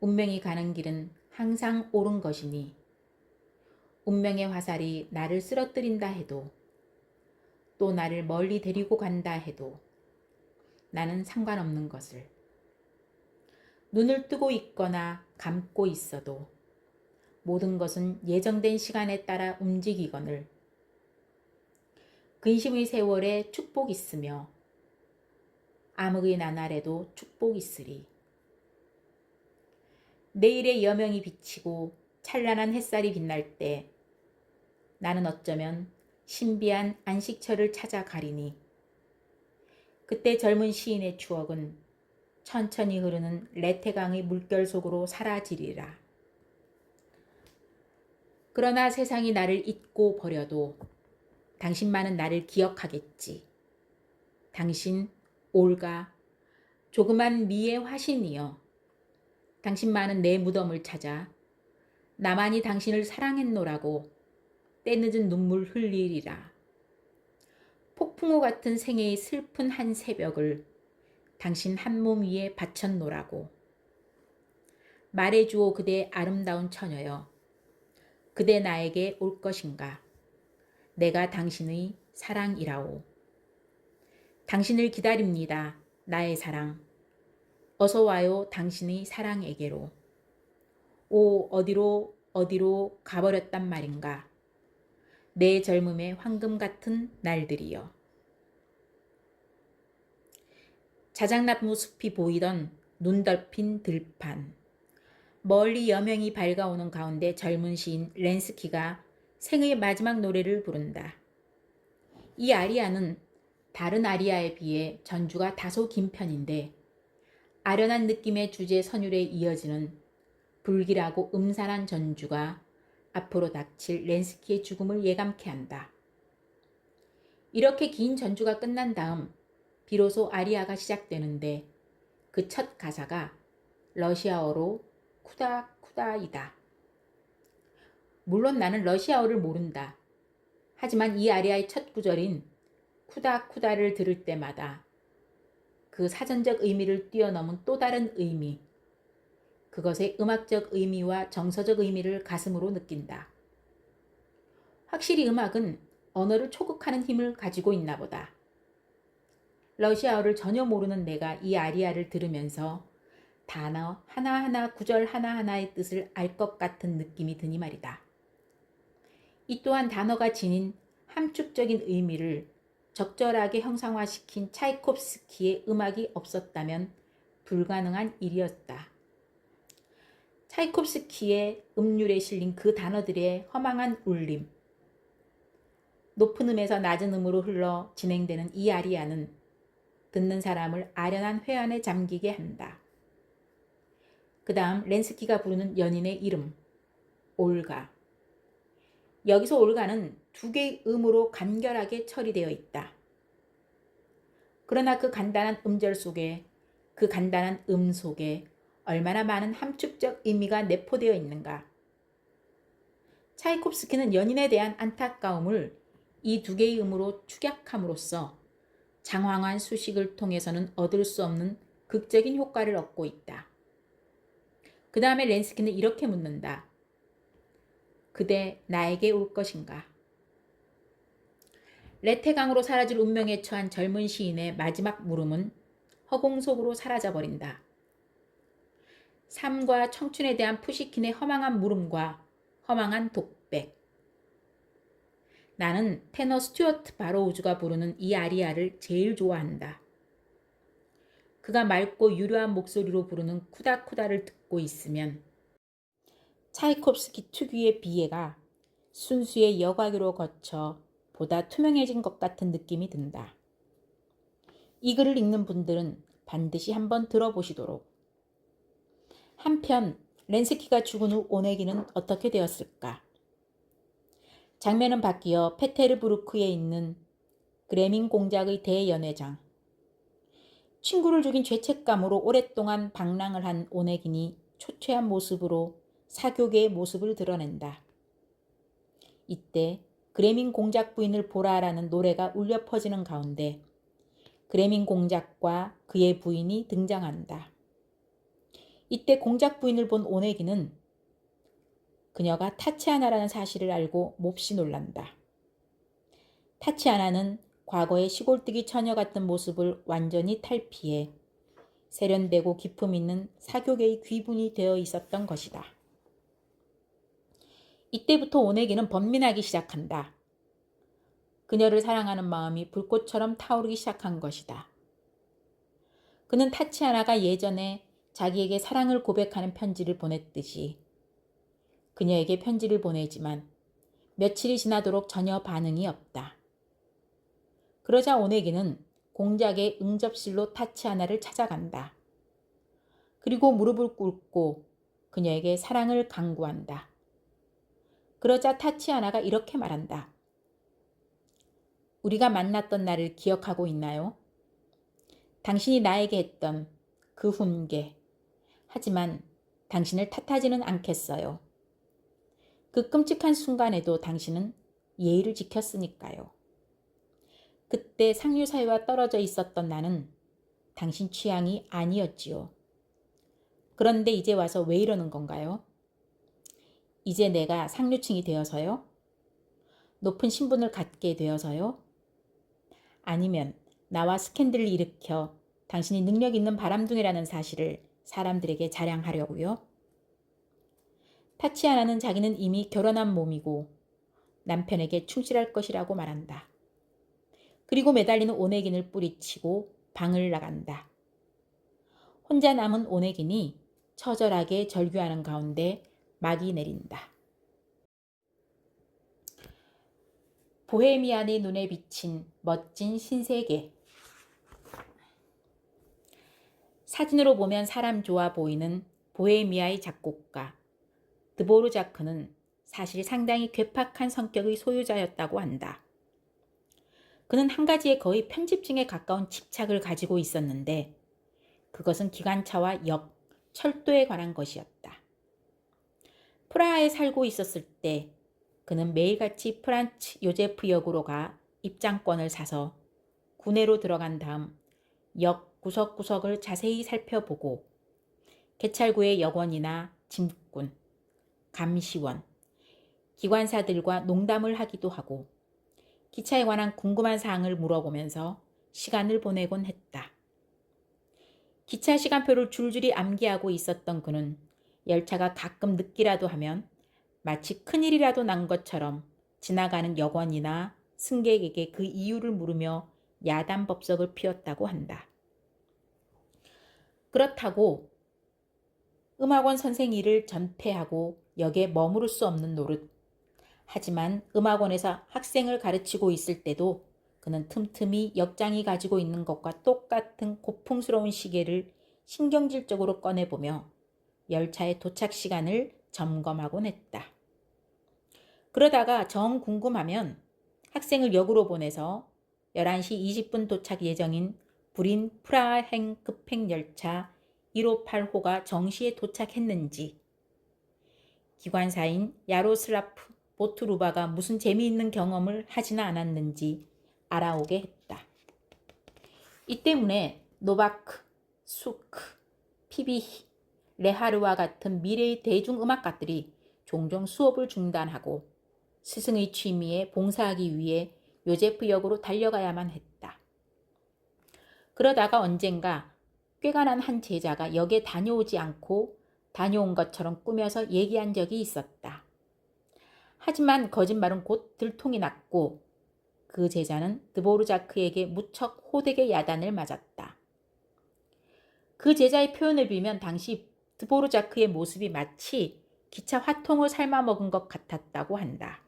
운명이 가는 길은 항상 옳은 것이니 운명의 화살이 나를 쓰러뜨린다 해도 또 나를 멀리 데리고 간다 해도 나는 상관없는 것을. 눈을 뜨고 있거나 감고 있어도 모든 것은 예정된 시간에 따라 움직이거늘 근심의 세월에 축복 있으며 암흑의 나날에도 축복 있으리. 내일의 여명이 비치고 찬란한 햇살이 빛날 때 나는 어쩌면 신비한 안식처를 찾아가리니 그때 젊은 시인의 추억은 천천히 흐르는 레테강의 물결 속으로 사라지리라. 그러나 세상이 나를 잊고 버려도 당신만은 나를 기억하겠지. 당신 올가 조그만 미의 화신이여. 당신만은 내 무덤을 찾아 나만이 당신을 사랑했노라고 때늦은 눈물 흘리리라. 폭풍우 같은 생애의 슬픈 한 새벽을 당신 한 몸 위에 바쳤노라고. 말해주오 그대 아름다운 처녀여. 그대 나에게 올 것인가. 내가 당신의 사랑이라오. 당신을 기다립니다. 나의 사랑. 어서 와요 당신의 사랑에게로. 오 어디로 가버렸단 말인가. 내 젊음의 황금 같은 날들이여. 자작나무 숲이 보이던 눈 덮인 들판. 멀리 여명이 밝아오는 가운데 젊은 시인 렌스키가 생의 마지막 노래를 부른다. 이 아리아는 다른 아리아에 비해 전주가 다소 긴 편인데 아련한 느낌의 주제 선율에 이어지는 불길하고 음산한 전주가 앞으로 닥칠 렌스키의 죽음을 예감케 한다. 이렇게 긴 전주가 끝난 다음 비로소 아리아가 시작되는데 그 첫 가사가 러시아어로 쿠다쿠다이다. 물론 나는 러시아어를 모른다. 하지만 이 아리아의 첫 구절인 쿠다쿠다를 들을 때마다 그 사전적 의미를 뛰어넘은 또 다른 의미, 그것의 음악적 의미와 정서적 의미를 가슴으로 느낀다. 확실히 음악은 언어를 초극하는 힘을 가지고 있나 보다. 러시아어를 전혀 모르는 내가 이 아리아를 들으면서 단어 하나하나 구절 하나하나의 뜻을 알 것 같은 느낌이 드니 말이다. 이 또한 단어가 지닌 함축적인 의미를 적절하게 형상화시킨 차이콥스키의 음악이 없었다면 불가능한 일이었다. 차이콥스키의 음률에 실린 그 단어들의 허망한 울림, 높은 음에서 낮은 음으로 흘러 진행되는 이 아리아는 듣는 사람을 아련한 회한에 잠기게 한다. 그 다음 렌스키가 부르는 연인의 이름, 올가. 여기서 올가는 두 개의 음으로 간결하게 처리되어 있다. 그러나 그 간단한 음절 속에, 그 간단한 음 속에 얼마나 많은 함축적 의미가 내포되어 있는가. 차이콥스키는 연인에 대한 안타까움을 이 두 개의 음으로 축약함으로써 장황한 수식을 통해서는 얻을 수 없는 극적인 효과를 얻고 있다. 그 다음에 렌스키는 이렇게 묻는다. 그대 나에게 올 것인가? 레테강으로 사라질 운명에 처한 젊은 시인의 마지막 물음은 허공 속으로 사라져버린다. 삶과 청춘에 대한 푸시킨의 허망한 물음과 허망한 독백. 나는 테너 스튜어트 바로우즈가 부르는 이 아리아를 제일 좋아한다. 그가 맑고 유려한 목소리로 부르는 쿠다쿠다를 듣고 있으면 차이콥스키 특유의 비애가 순수의 여과기로 거쳐 보다 투명해진 것 같은 느낌이 든다. 이 글을 읽는 분들은 반드시 한번 들어보시도록. 한편 렌스키가 죽은 후 오네기는 어떻게 되었을까? 장면은 바뀌어 페테르부르크에 있는 그레민 공작의 대연회장. 친구를 죽인 죄책감으로 오랫동안 방랑을 한 오네긴이 초췌한 모습으로 사교계의 모습을 드러낸다. 이때 그레민 공작 부인을 보라라는 노래가 울려 퍼지는 가운데 그레민 공작과 그의 부인이 등장한다. 이때 공작 부인을 본 오네기는 그녀가 타치아나라는 사실을 알고 몹시 놀란다. 타치아나는 과거의 시골뜨기 처녀 같은 모습을 완전히 탈피해 세련되고 기품 있는 사교계의 귀분이 되어 있었던 것이다. 이때부터 오네기는 번민하기 시작한다. 그녀를 사랑하는 마음이 불꽃처럼 타오르기 시작한 것이다. 그는 타치아나가 예전에 자기에게 사랑을 고백하는 편지를 보냈듯이 그녀에게 편지를 보내지만 며칠이 지나도록 전혀 반응이 없다. 그러자 오네기는 공작의 응접실로 타치아나를 찾아간다. 그리고 무릎을 꿇고 그녀에게 사랑을 강구한다. 그러자 타치아나가 이렇게 말한다. 우리가 만났던 날을 기억하고 있나요? 당신이 나에게 했던 그 훈계. 하지만 당신을 탓하지는 않겠어요. 그 끔찍한 순간에도 당신은 예의를 지켰으니까요. 그때 상류사회와 떨어져 있었던 나는 당신 취향이 아니었지요. 그런데 이제 와서 왜 이러는 건가요? 이제 내가 상류층이 되어서요? 높은 신분을 갖게 되어서요? 아니면 나와 스캔들을 일으켜 당신이 능력 있는 바람둥이라는 사실을 사람들에게 자랑하려고요? 타치아나는 자기는 이미 결혼한 몸이고 남편에게 충실할 것이라고 말한다. 그리고 매달리는 오네긴을 뿌리치고 방을 나간다. 혼자 남은 오네긴이 처절하게 절규하는 가운데 막이 내린다. 보헤미안의 눈에 비친 멋진 신세계. 사진으로 보면 사람 좋아 보이는 보헤미아의 작곡가 드보르자크는 사실 상당히 괴팍한 성격의 소유자였다고 한다. 그는 한 가지에 거의 편집증에 가까운 집착을 가지고 있었는데 그것은 기관차와 역, 철도에 관한 것이었다. 프라하에 살고 있었을 때 그는 매일같이 프란츠 요제프 역으로 가 입장권을 사서 구내로 들어간 다음 역 구석구석을 자세히 살펴보고 개찰구의 역원이나 짐꾼, 감시원, 기관사들과 농담을 하기도 하고 기차에 관한 궁금한 사항을 물어보면서 시간을 보내곤 했다. 기차 시간표를 줄줄이 암기하고 있었던 그는 열차가 가끔 늦기라도 하면 마치 큰일이라도 난 것처럼 지나가는 역원이나 승객에게 그 이유를 물으며 야단법석을 피웠다고 한다. 그렇다고 음악원 선생 일을 전폐하고 역에 머무를 수 없는 노릇. 하지만 음악원에서 학생을 가르치고 있을 때도 그는 틈틈이 역장이 가지고 있는 것과 똑같은 고풍스러운 시계를 신경질적으로 꺼내보며 열차의 도착 시간을 점검하곤 했다. 그러다가 정 궁금하면 학생을 역으로 보내서 11시 20분 도착 예정인 불인 프라하행 급행 열차 158호가 정시에 도착했는지, 기관사인 야로슬라프 보트루바가 무슨 재미있는 경험을 하지는 않았는지 알아오게 했다. 이 때문에 노바크, 수크, 피비히, 레하르와 같은 미래의 대중음악가들이 종종 수업을 중단하고 스승의 취미에 봉사하기 위해 요제프 역으로 달려가야만 했다. 그러다가 언젠가 꾀가 난 한 제자가 역에 다녀오지 않고 다녀온 것처럼 꾸며서 얘기한 적이 있었다. 하지만 거짓말은 곧 들통이 났고 그 제자는 드보르자크에게 무척 호되게 야단을 맞았다. 그 제자의 표현을 빌면 당시 드보르자크의 모습이 마치 기차 화통을 삶아먹은 것 같았다고 한다.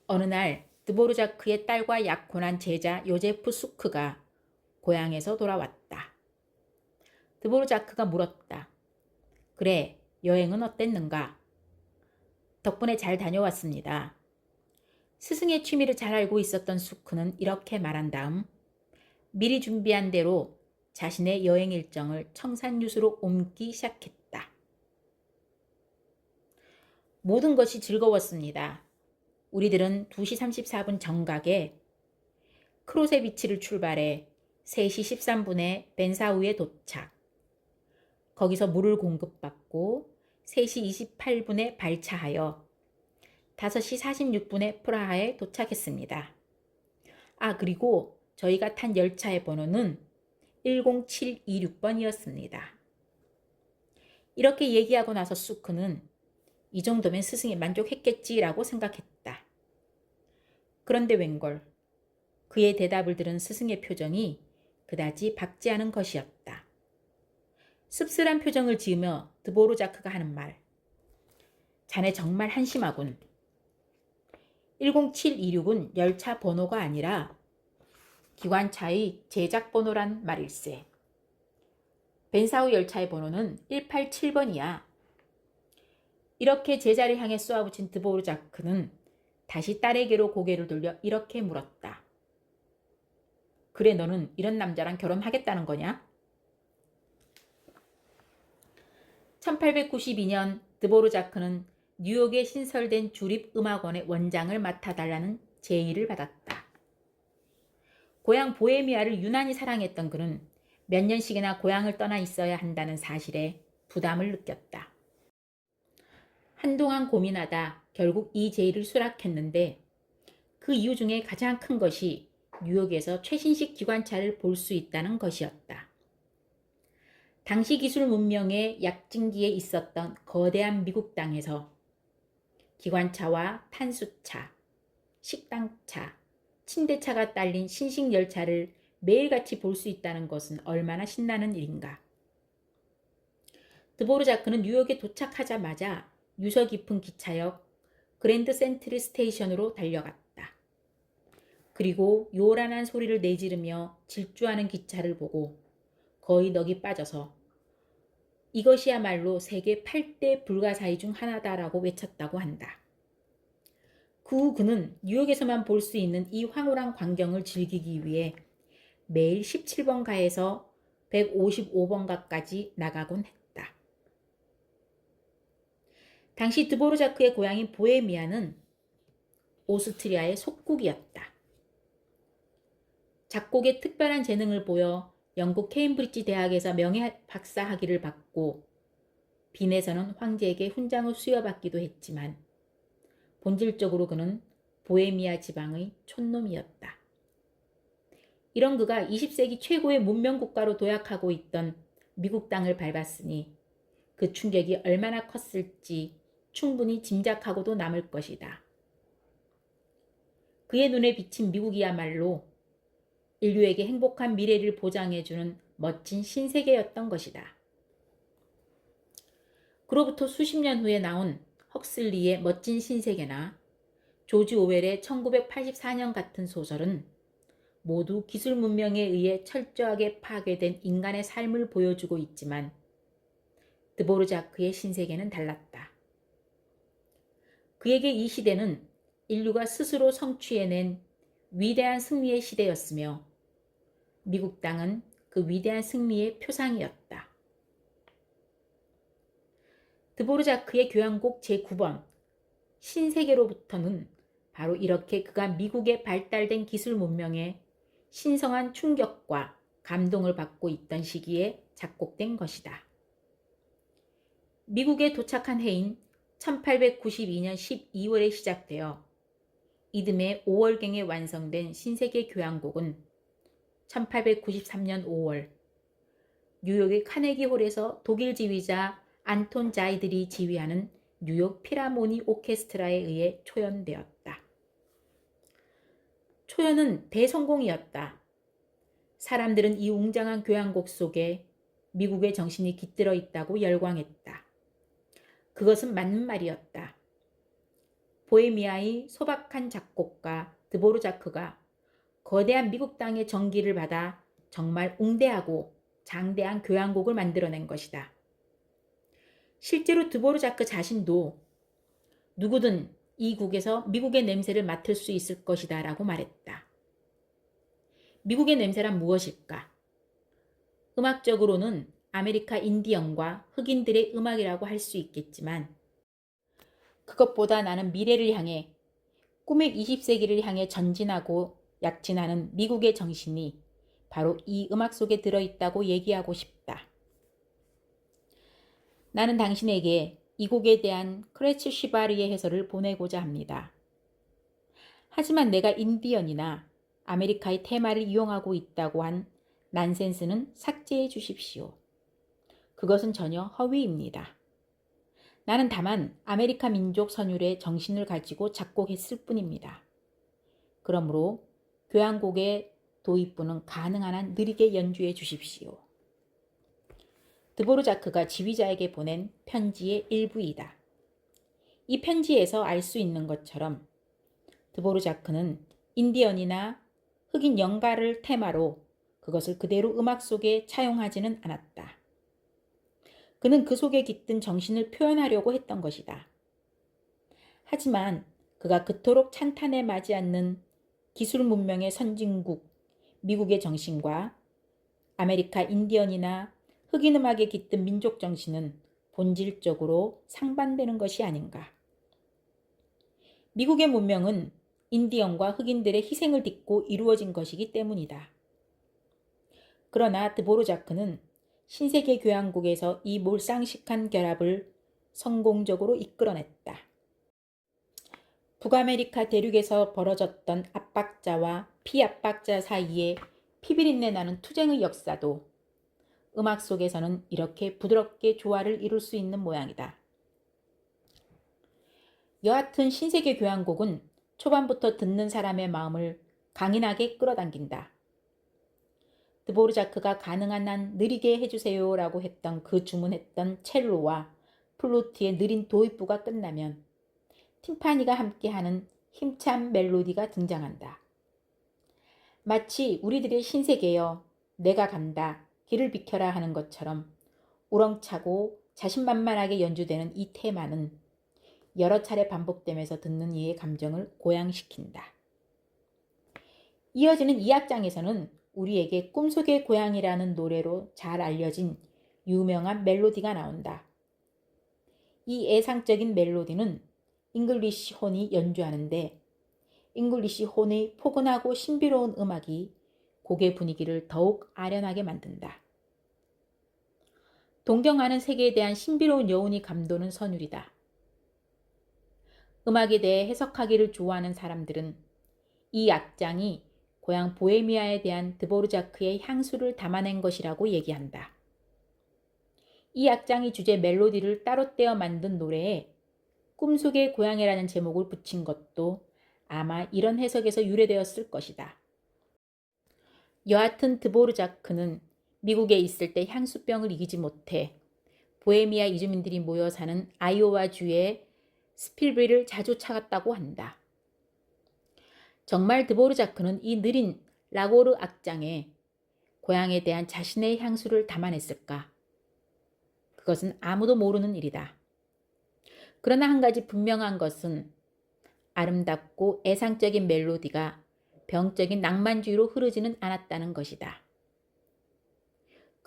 어느 날 드보르자크의 딸과 약혼한 제자 요제프 수크가 고향에서 돌아왔다. 드보르자크가 물었다. 그래, 여행은 어땠는가? 덕분에 잘 다녀왔습니다. 스승의 취미를 잘 알고 있었던 수크는 이렇게 말한 다음 미리 준비한 대로 자신의 여행 일정을 청산유수로 옮기 시작했다. 모든 것이 즐거웠습니다. 우리들은 2시 34분 정각에 크로세비치를 출발해 3시 13분에 벤사우에 도착. 거기서 물을 공급받고 3시 28분에 발차하여 5시 46분에 프라하에 도착했습니다. 그리고 저희가 탄 열차의 번호는 10726번이었습니다. 이렇게 얘기하고 나서 수크는 이 정도면 스승이 만족했겠지라고 생각했다. 그런데 웬걸, 그의 대답을 들은 스승의 표정이 그다지 밝지 않은 것이었다. 씁쓸한 표정을 지으며 드보르자크가 하는 말. 자네 정말 한심하군. 10726은 열차 번호가 아니라 기관차의 제작 번호란 말일세. 벤사우 열차의 번호는 187번이야. 이렇게 제자를 향해 쏘아붙인 드보르자크는 다시 딸에게로 고개를 돌려 이렇게 물었다. 그래, 너는 이런 남자랑 결혼하겠다는 거냐? 1892년 드보르자크는 뉴욕에 신설된 주립음악원의 원장을 맡아달라는 제의를 받았다. 고향 보헤미아를 유난히 사랑했던 그는 몇 년씩이나 고향을 떠나 있어야 한다는 사실에 부담을 느꼈다. 한동안 고민하다 결국 이 제의를 수락했는데 그 이유 중에 가장 큰 것이 뉴욕에서 최신식 기관차를 볼 수 있다는 것이었다. 당시 기술 문명의 약진기에 있었던 거대한 미국 땅에서 기관차와 탄수차, 식당차, 침대차가 딸린 신식 열차를 매일같이 볼 수 있다는 것은 얼마나 신나는 일인가. 드보르자크는 뉴욕에 도착하자마자 유서 깊은 기차역 그랜드 센트리 스테이션으로 달려갔다. 그리고 요란한 소리를 내지르며 질주하는 기차를 보고 거의 넋이 빠져서 이것이야말로 세계 8대 불가사의 중 하나다라고 외쳤다고 한다. 그 후 그는 뉴욕에서만 볼 수 있는 이 황홀한 광경을 즐기기 위해 매일 17번가에서 155번가까지 나가곤 했다. 당시 드보르자크의 고향인 보헤미아는 오스트리아의 속국이었다. 작곡에 특별한 재능을 보여 영국 케임브리지 대학에서 명예 박사 학위를 받고 빈에서는 황제에게 훈장을 수여받기도 했지만 본질적으로 그는 보헤미아 지방의 촌놈이었다. 이런 그가 20세기 최고의 문명국가로 도약하고 있던 미국 땅을 밟았으니 그 충격이 얼마나 컸을지 충분히 짐작하고도 남을 것이다. 그의 눈에 비친 미국이야말로 인류에게 행복한 미래를 보장해주는 멋진 신세계였던 것이다. 그로부터 수십 년 후에 나온 헉슬리의 멋진 신세계나 조지 오웰의 1984년 같은 소설은 모두 기술 문명에 의해 철저하게 파괴된 인간의 삶을 보여주고 있지만 드보르자크의 신세계는 달랐다. 그에게 이 시대는 인류가 스스로 성취해낸 위대한 승리의 시대였으며 미국 땅은 그 그 위대한 승리의 표상이었다. 드보르자크의 교향곡 제9번 신세계로부터는 바로 이렇게 그가 미국의 발달된 기술 문명에 신성한 충격과 감동을 받고 있던 시기에 작곡된 것이다. 미국에 도착한 해인 1892년 12월에 시작되어 이듬해 5월경에 완성된 신세계 교향곡은 1893년 5월 뉴욕의 카네기 홀에서 독일 지휘자 안톤 자이들이 지휘하는 뉴욕 필하모니 오케스트라에 의해 초연되었다. 초연은 대성공이었다. 사람들은 이 웅장한 교향곡 속에 미국의 정신이 깃들어 있다고 열광했다. 그것은 맞는 말이었다. 보헤미아의 소박한 작곡가 드보르자크가 거대한 미국 땅의 정기를 받아 정말 웅대하고 장대한 교향곡을 만들어낸 것이다. 실제로 드보르자크 자신도 누구든 이 곡에서 미국의 냄새를 맡을 수 있을 것이다 라고 말했다. 미국의 냄새란 무엇일까? 음악적으로는 아메리카 인디언과 흑인들의 음악이라고 할 수 있겠지만 그것보다 나는 미래를 향해 꿈의 20세기를 향해 전진하고 약진하는 미국의 정신이 바로 이 음악 속에 들어있다고 얘기하고 싶다. 나는 당신에게 이 곡에 대한 크레츠 시바리의 해설을 보내고자 합니다. 하지만 내가 인디언이나 아메리카의 테마를 이용하고 있다고 한 난센스는 삭제해 주십시오. 그것은 전혀 허위입니다. 나는 다만 아메리카 민족 선율의 정신을 가지고 작곡했을 뿐입니다. 그러므로 교향곡의 도입부는 가능한 한 느리게 연주해 주십시오. 드보르자크가 지휘자에게 보낸 편지의 일부이다. 이 편지에서 알 수 있는 것처럼 드보르자크는 인디언이나 흑인 연가를 테마로 그것을 그대로 음악 속에 차용하지는 않았다. 그는 그 속에 깃든 정신을 표현하려고 했던 것이다. 하지만 그가 그토록 찬탄에 맞지 않는 기술 문명의 선진국 미국의 정신과 아메리카 인디언이나 흑인 음악에 깃든 민족 정신은 본질적으로 상반되는 것이 아닌가. 미국의 문명은 인디언과 흑인들의 희생을 딛고 이루어진 것이기 때문이다. 그러나 드보르자크는 신세계 교향곡에서 이 몰상식한 결합을 성공적으로 이끌어냈다. 북아메리카 대륙에서 벌어졌던 압박자와 피압박자 사이에 피비린내 나는 투쟁의 역사도 음악 속에서는 이렇게 부드럽게 조화를 이룰 수 있는 모양이다. 여하튼 신세계 교향곡은 초반부터 듣는 사람의 마음을 강인하게 끌어당긴다. 드보르자크가 가능한 한 느리게 해주세요 라고 했던 그 주문했던 첼로와 플루트의 느린 도입부가 끝나면 팀파니가 함께하는 힘찬 멜로디가 등장한다. 마치 우리들의 신세계여 내가 간다 길을 비켜라 하는 것처럼 우렁차고 자신만만하게 연주되는 이 테마는 여러 차례 반복되면서 듣는 이의 감정을 고양시킨다. 이어지는 2악장에서는 우리에게 꿈속의 고향이라는 노래로 잘 알려진 유명한 멜로디가 나온다. 이 애상적인 멜로디는 잉글리시 혼이 연주하는데 잉글리시 혼의 포근하고 신비로운 음악이 곡의 분위기를 더욱 아련하게 만든다. 동경하는 세계에 대한 신비로운 여운이 감도는 선율이다. 음악에 대해 해석하기를 좋아하는 사람들은 이 악장이 고향 보헤미아에 대한 드보르자크의 향수를 담아낸 것이라고 얘기한다. 이 악장이 주제 멜로디를 따로 떼어 만든 노래에 꿈속의 고향이라는 제목을 붙인 것도 아마 이런 해석에서 유래되었을 것이다. 여하튼 드보르자크는 미국에 있을 때 향수병을 이기지 못해 보헤미아 이주민들이 모여 사는 아이오와주의 스필브리를 자주 찾았다고 한다. 정말 드보르자크는 이 느린 라고르 악장에 고향에 대한 자신의 향수를 담아냈을까? 그것은 아무도 모르는 일이다. 그러나 한 가지 분명한 것은 아름답고 애상적인 멜로디가 병적인 낭만주의로 흐르지는 않았다는 것이다.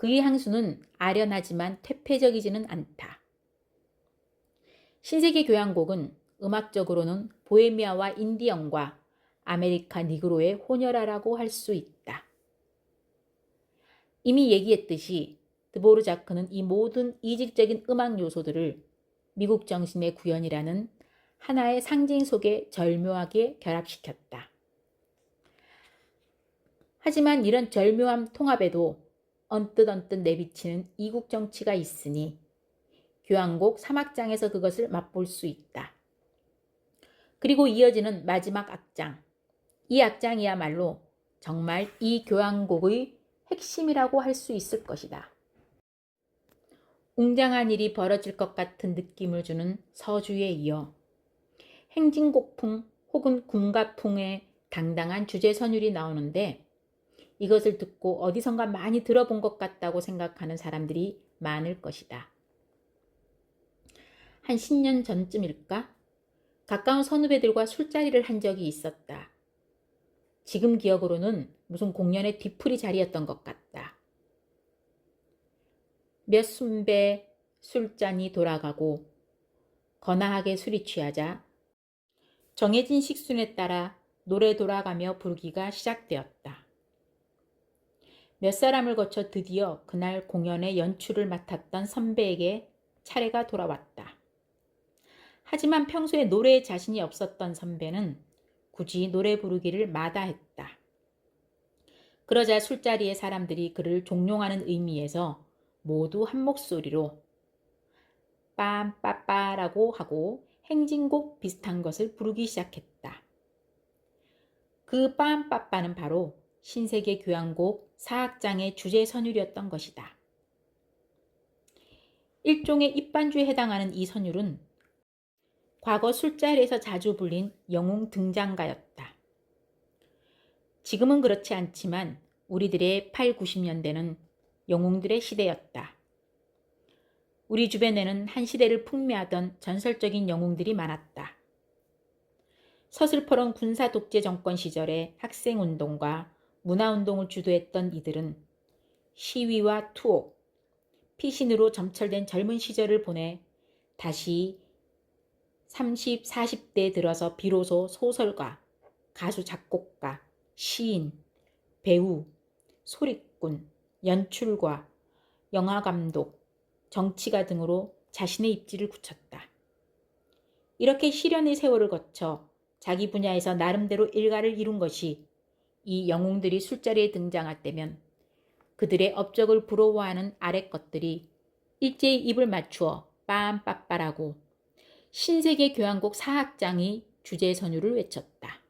그의 향수는 아련하지만 퇴폐적이지는 않다. 신세계 교향곡은 음악적으로는 보헤미아와 인디언과 아메리카 니그로의 혼혈아라고 할 수 있다. 이미 얘기했듯이 드보르자크는 이 모든 이질적인 음악 요소들을 미국 정신의 구현이라는 하나의 상징 속에 절묘하게 결합시켰다. 하지만 이런 절묘함 통합에도 언뜻 내비치는 이국 정치가 있으니 교향곡 3악장에서 그것을 맛볼 수 있다. 그리고 이어지는 마지막 악장. 이 악장이야말로 정말 이 교향곡의 핵심이라고 할 수 있을 것이다. 웅장한 일이 벌어질 것 같은 느낌을 주는 서주에 이어 행진곡풍 혹은 군가풍의 당당한 주제 선율이 나오는데 이것을 듣고 어디선가 많이 들어본 것 같다고 생각하는 사람들이 많을 것이다. 한 10년 전쯤일까? 가까운 선후배들과 술자리를 한 적이 있었다. 지금 기억으로는 무슨 공연의 뒤풀이 자리였던 것 같다. 몇 순배 술잔이 돌아가고 거나하게 술이 취하자 정해진 식순에 따라 노래 돌아가며 부르기가 시작되었다. 몇 사람을 거쳐 드디어 그날 공연의 연출을 맡았던 선배에게 차례가 돌아왔다. 하지만 평소에 노래에 자신이 없었던 선배는 굳이 노래 부르기를 마다했다. 그러자 술자리의 사람들이 그를 종용하는 의미에서 모두 한 목소리로 빰빠빠라고 하고 행진곡 비슷한 것을 부르기 시작했다. 그 빰빠빠는 바로 신세계 교향곡 4악장의 주제 선율이었던 것이다. 일종의 입반주에 해당하는 이 선율은 과거 술자리에서 자주 불린 영웅 등장가였다. 지금은 그렇지 않지만 우리들의 8, 90년대는 영웅들의 시대였다. 우리 주변에는 한 시대를 풍미하던 전설적인 영웅들이 많았다. 서슬퍼런 군사 독재 정권 시절에 학생운동과 문화운동을 주도했던 이들은 시위와 투옥, 피신으로 점철된 젊은 시절을 보내 다시 30, 40대에 들어서 비로소 소설가, 가수 작곡가, 시인, 배우, 소리꾼, 연출가, 영화감독, 정치가 등으로 자신의 입지를 굳혔다. 이렇게 시련의 세월을 거쳐 자기 분야에서 나름대로 일가를 이룬 것이 이 영웅들이 술자리에 등장할 때면 그들의 업적을 부러워하는 아래 것들이 일제히 입을 맞추어 빰빠빠라고 신세계 교향곡 4악장이 주제 선율을 외쳤다.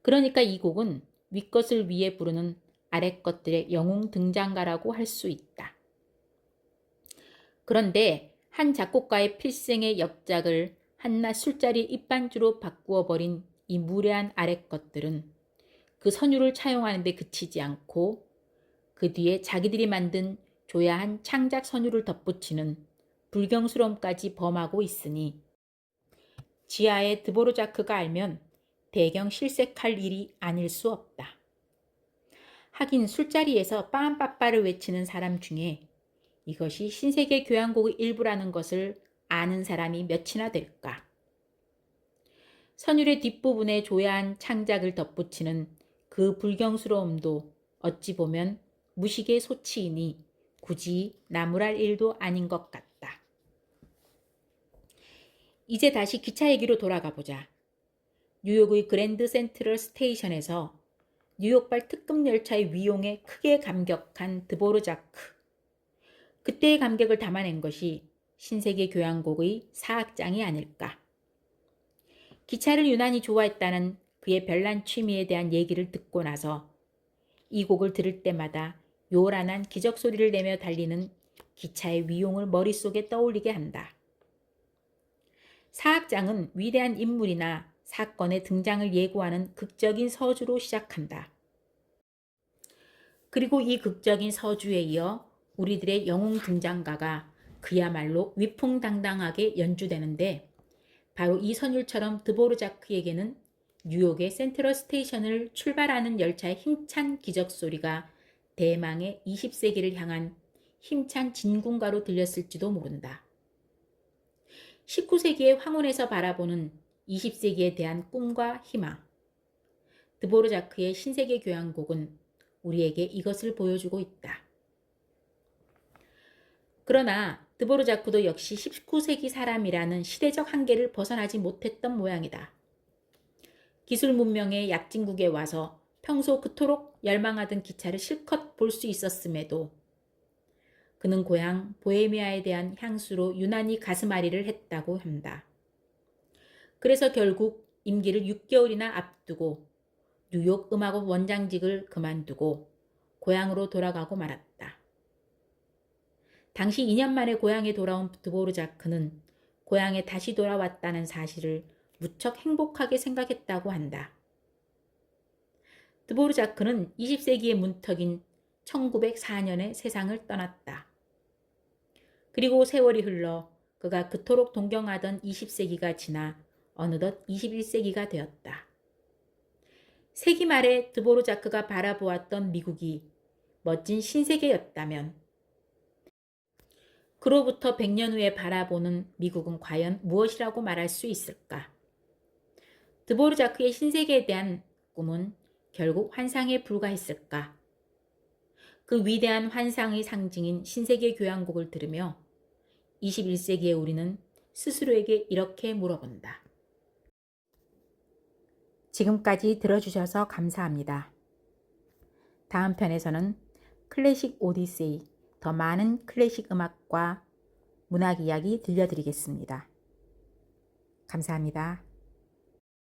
그러니까 이 곡은 윗것을 위해 부르는 아래 것들의 영웅 등장가라고 할 수 있다. 그런데 한 작곡가의 필생의 역작을 한낱 술자리 입반주로 바꾸어 버린 이 무례한 아래 것들은 그 선율을 차용하는 데 그치지 않고 그 뒤에 자기들이 만든 조야한 창작 선율을 덧붙이는 불경스러움까지 범하고 있으니 지하의 드보르자크가 알면 대경 실색할 일이 아닐 수 없다. 하긴 술자리에서 빰빠빠를 외치는 사람 중에 이것이 신세계 교향곡의 일부라는 것을 아는 사람이 몇이나 될까? 선율의 뒷부분에 조야한 창작을 덧붙이는 그 불경스러움도 어찌 보면 무식의 소치이니 굳이 나무랄 일도 아닌 것 같다. 이제 다시 기차 얘기로 돌아가 보자. 뉴욕의 그랜드 센트럴 스테이션에서 뉴욕발 특급 열차의 위용에 크게 감격한 드보르자크. 그때의 감격을 담아낸 것이 신세계 교향곡의 4악장이 아닐까. 기차를 유난히 좋아했다는 그의 별난 취미에 대한 얘기를 듣고 나서 이 곡을 들을 때마다 요란한 기적 소리를 내며 달리는 기차의 위용을 머릿속에 떠올리게 한다. 4악장은 위대한 인물이나 사건의 등장을 예고하는 극적인 서주로 시작한다. 그리고 이 극적인 서주에 이어 우리들의 영웅 등장가가 그야말로 위풍당당하게 연주되는데 바로 이 선율처럼 드보르자크에게는 뉴욕의 센트럴 스테이션을 출발하는 열차의 힘찬 기적 소리가 대망의 20세기를 향한 힘찬 진군가로 들렸을지도 모른다. 19세기의 황혼에서 바라보는 20세기에 대한 꿈과 희망. 드보르자크의 신세계 교향곡은 우리에게 이것을 보여주고 있다. 그러나 드보르자크도 역시 19세기 사람이라는 시대적 한계를 벗어나지 못했던 모양이다. 기술 문명의 약진국에 와서 평소 그토록 열망하던 기차를 실컷 볼 수 있었음에도 그는 고향 보헤미아에 대한 향수로 유난히 가슴앓이를 했다고 한다. 그래서 결국 임기를 6개월이나 앞두고 뉴욕 음악원 원장직을 그만두고 고향으로 돌아가고 말았다. 당시 2년 만에 고향에 돌아온 드보르자크는 고향에 다시 돌아왔다는 사실을 무척 행복하게 생각했다고 한다. 드보르자크는 20세기의 문턱인 1904년에 세상을 떠났다. 그리고 세월이 흘러 그가 그토록 동경하던 20세기가 지나 어느덧 21세기가 되었다. 세기 말에 드보르자크가 바라보았던 미국이 멋진 신세계였다면 그로부터 100년 후에 바라보는 미국은 과연 무엇이라고 말할 수 있을까? 드보르자크의 신세계에 대한 꿈은 결국 환상에 불과했을까? 그 위대한 환상의 상징인 신세계 교향곡을 들으며 21세기의 우리는 스스로에게 이렇게 물어본다. 지금까지 들어주셔서 감사합니다. 다음 편에서는 클래식 오디세이, 더 많은 클래식 음악과 문학 이야기 들려드리겠습니다. 감사합니다.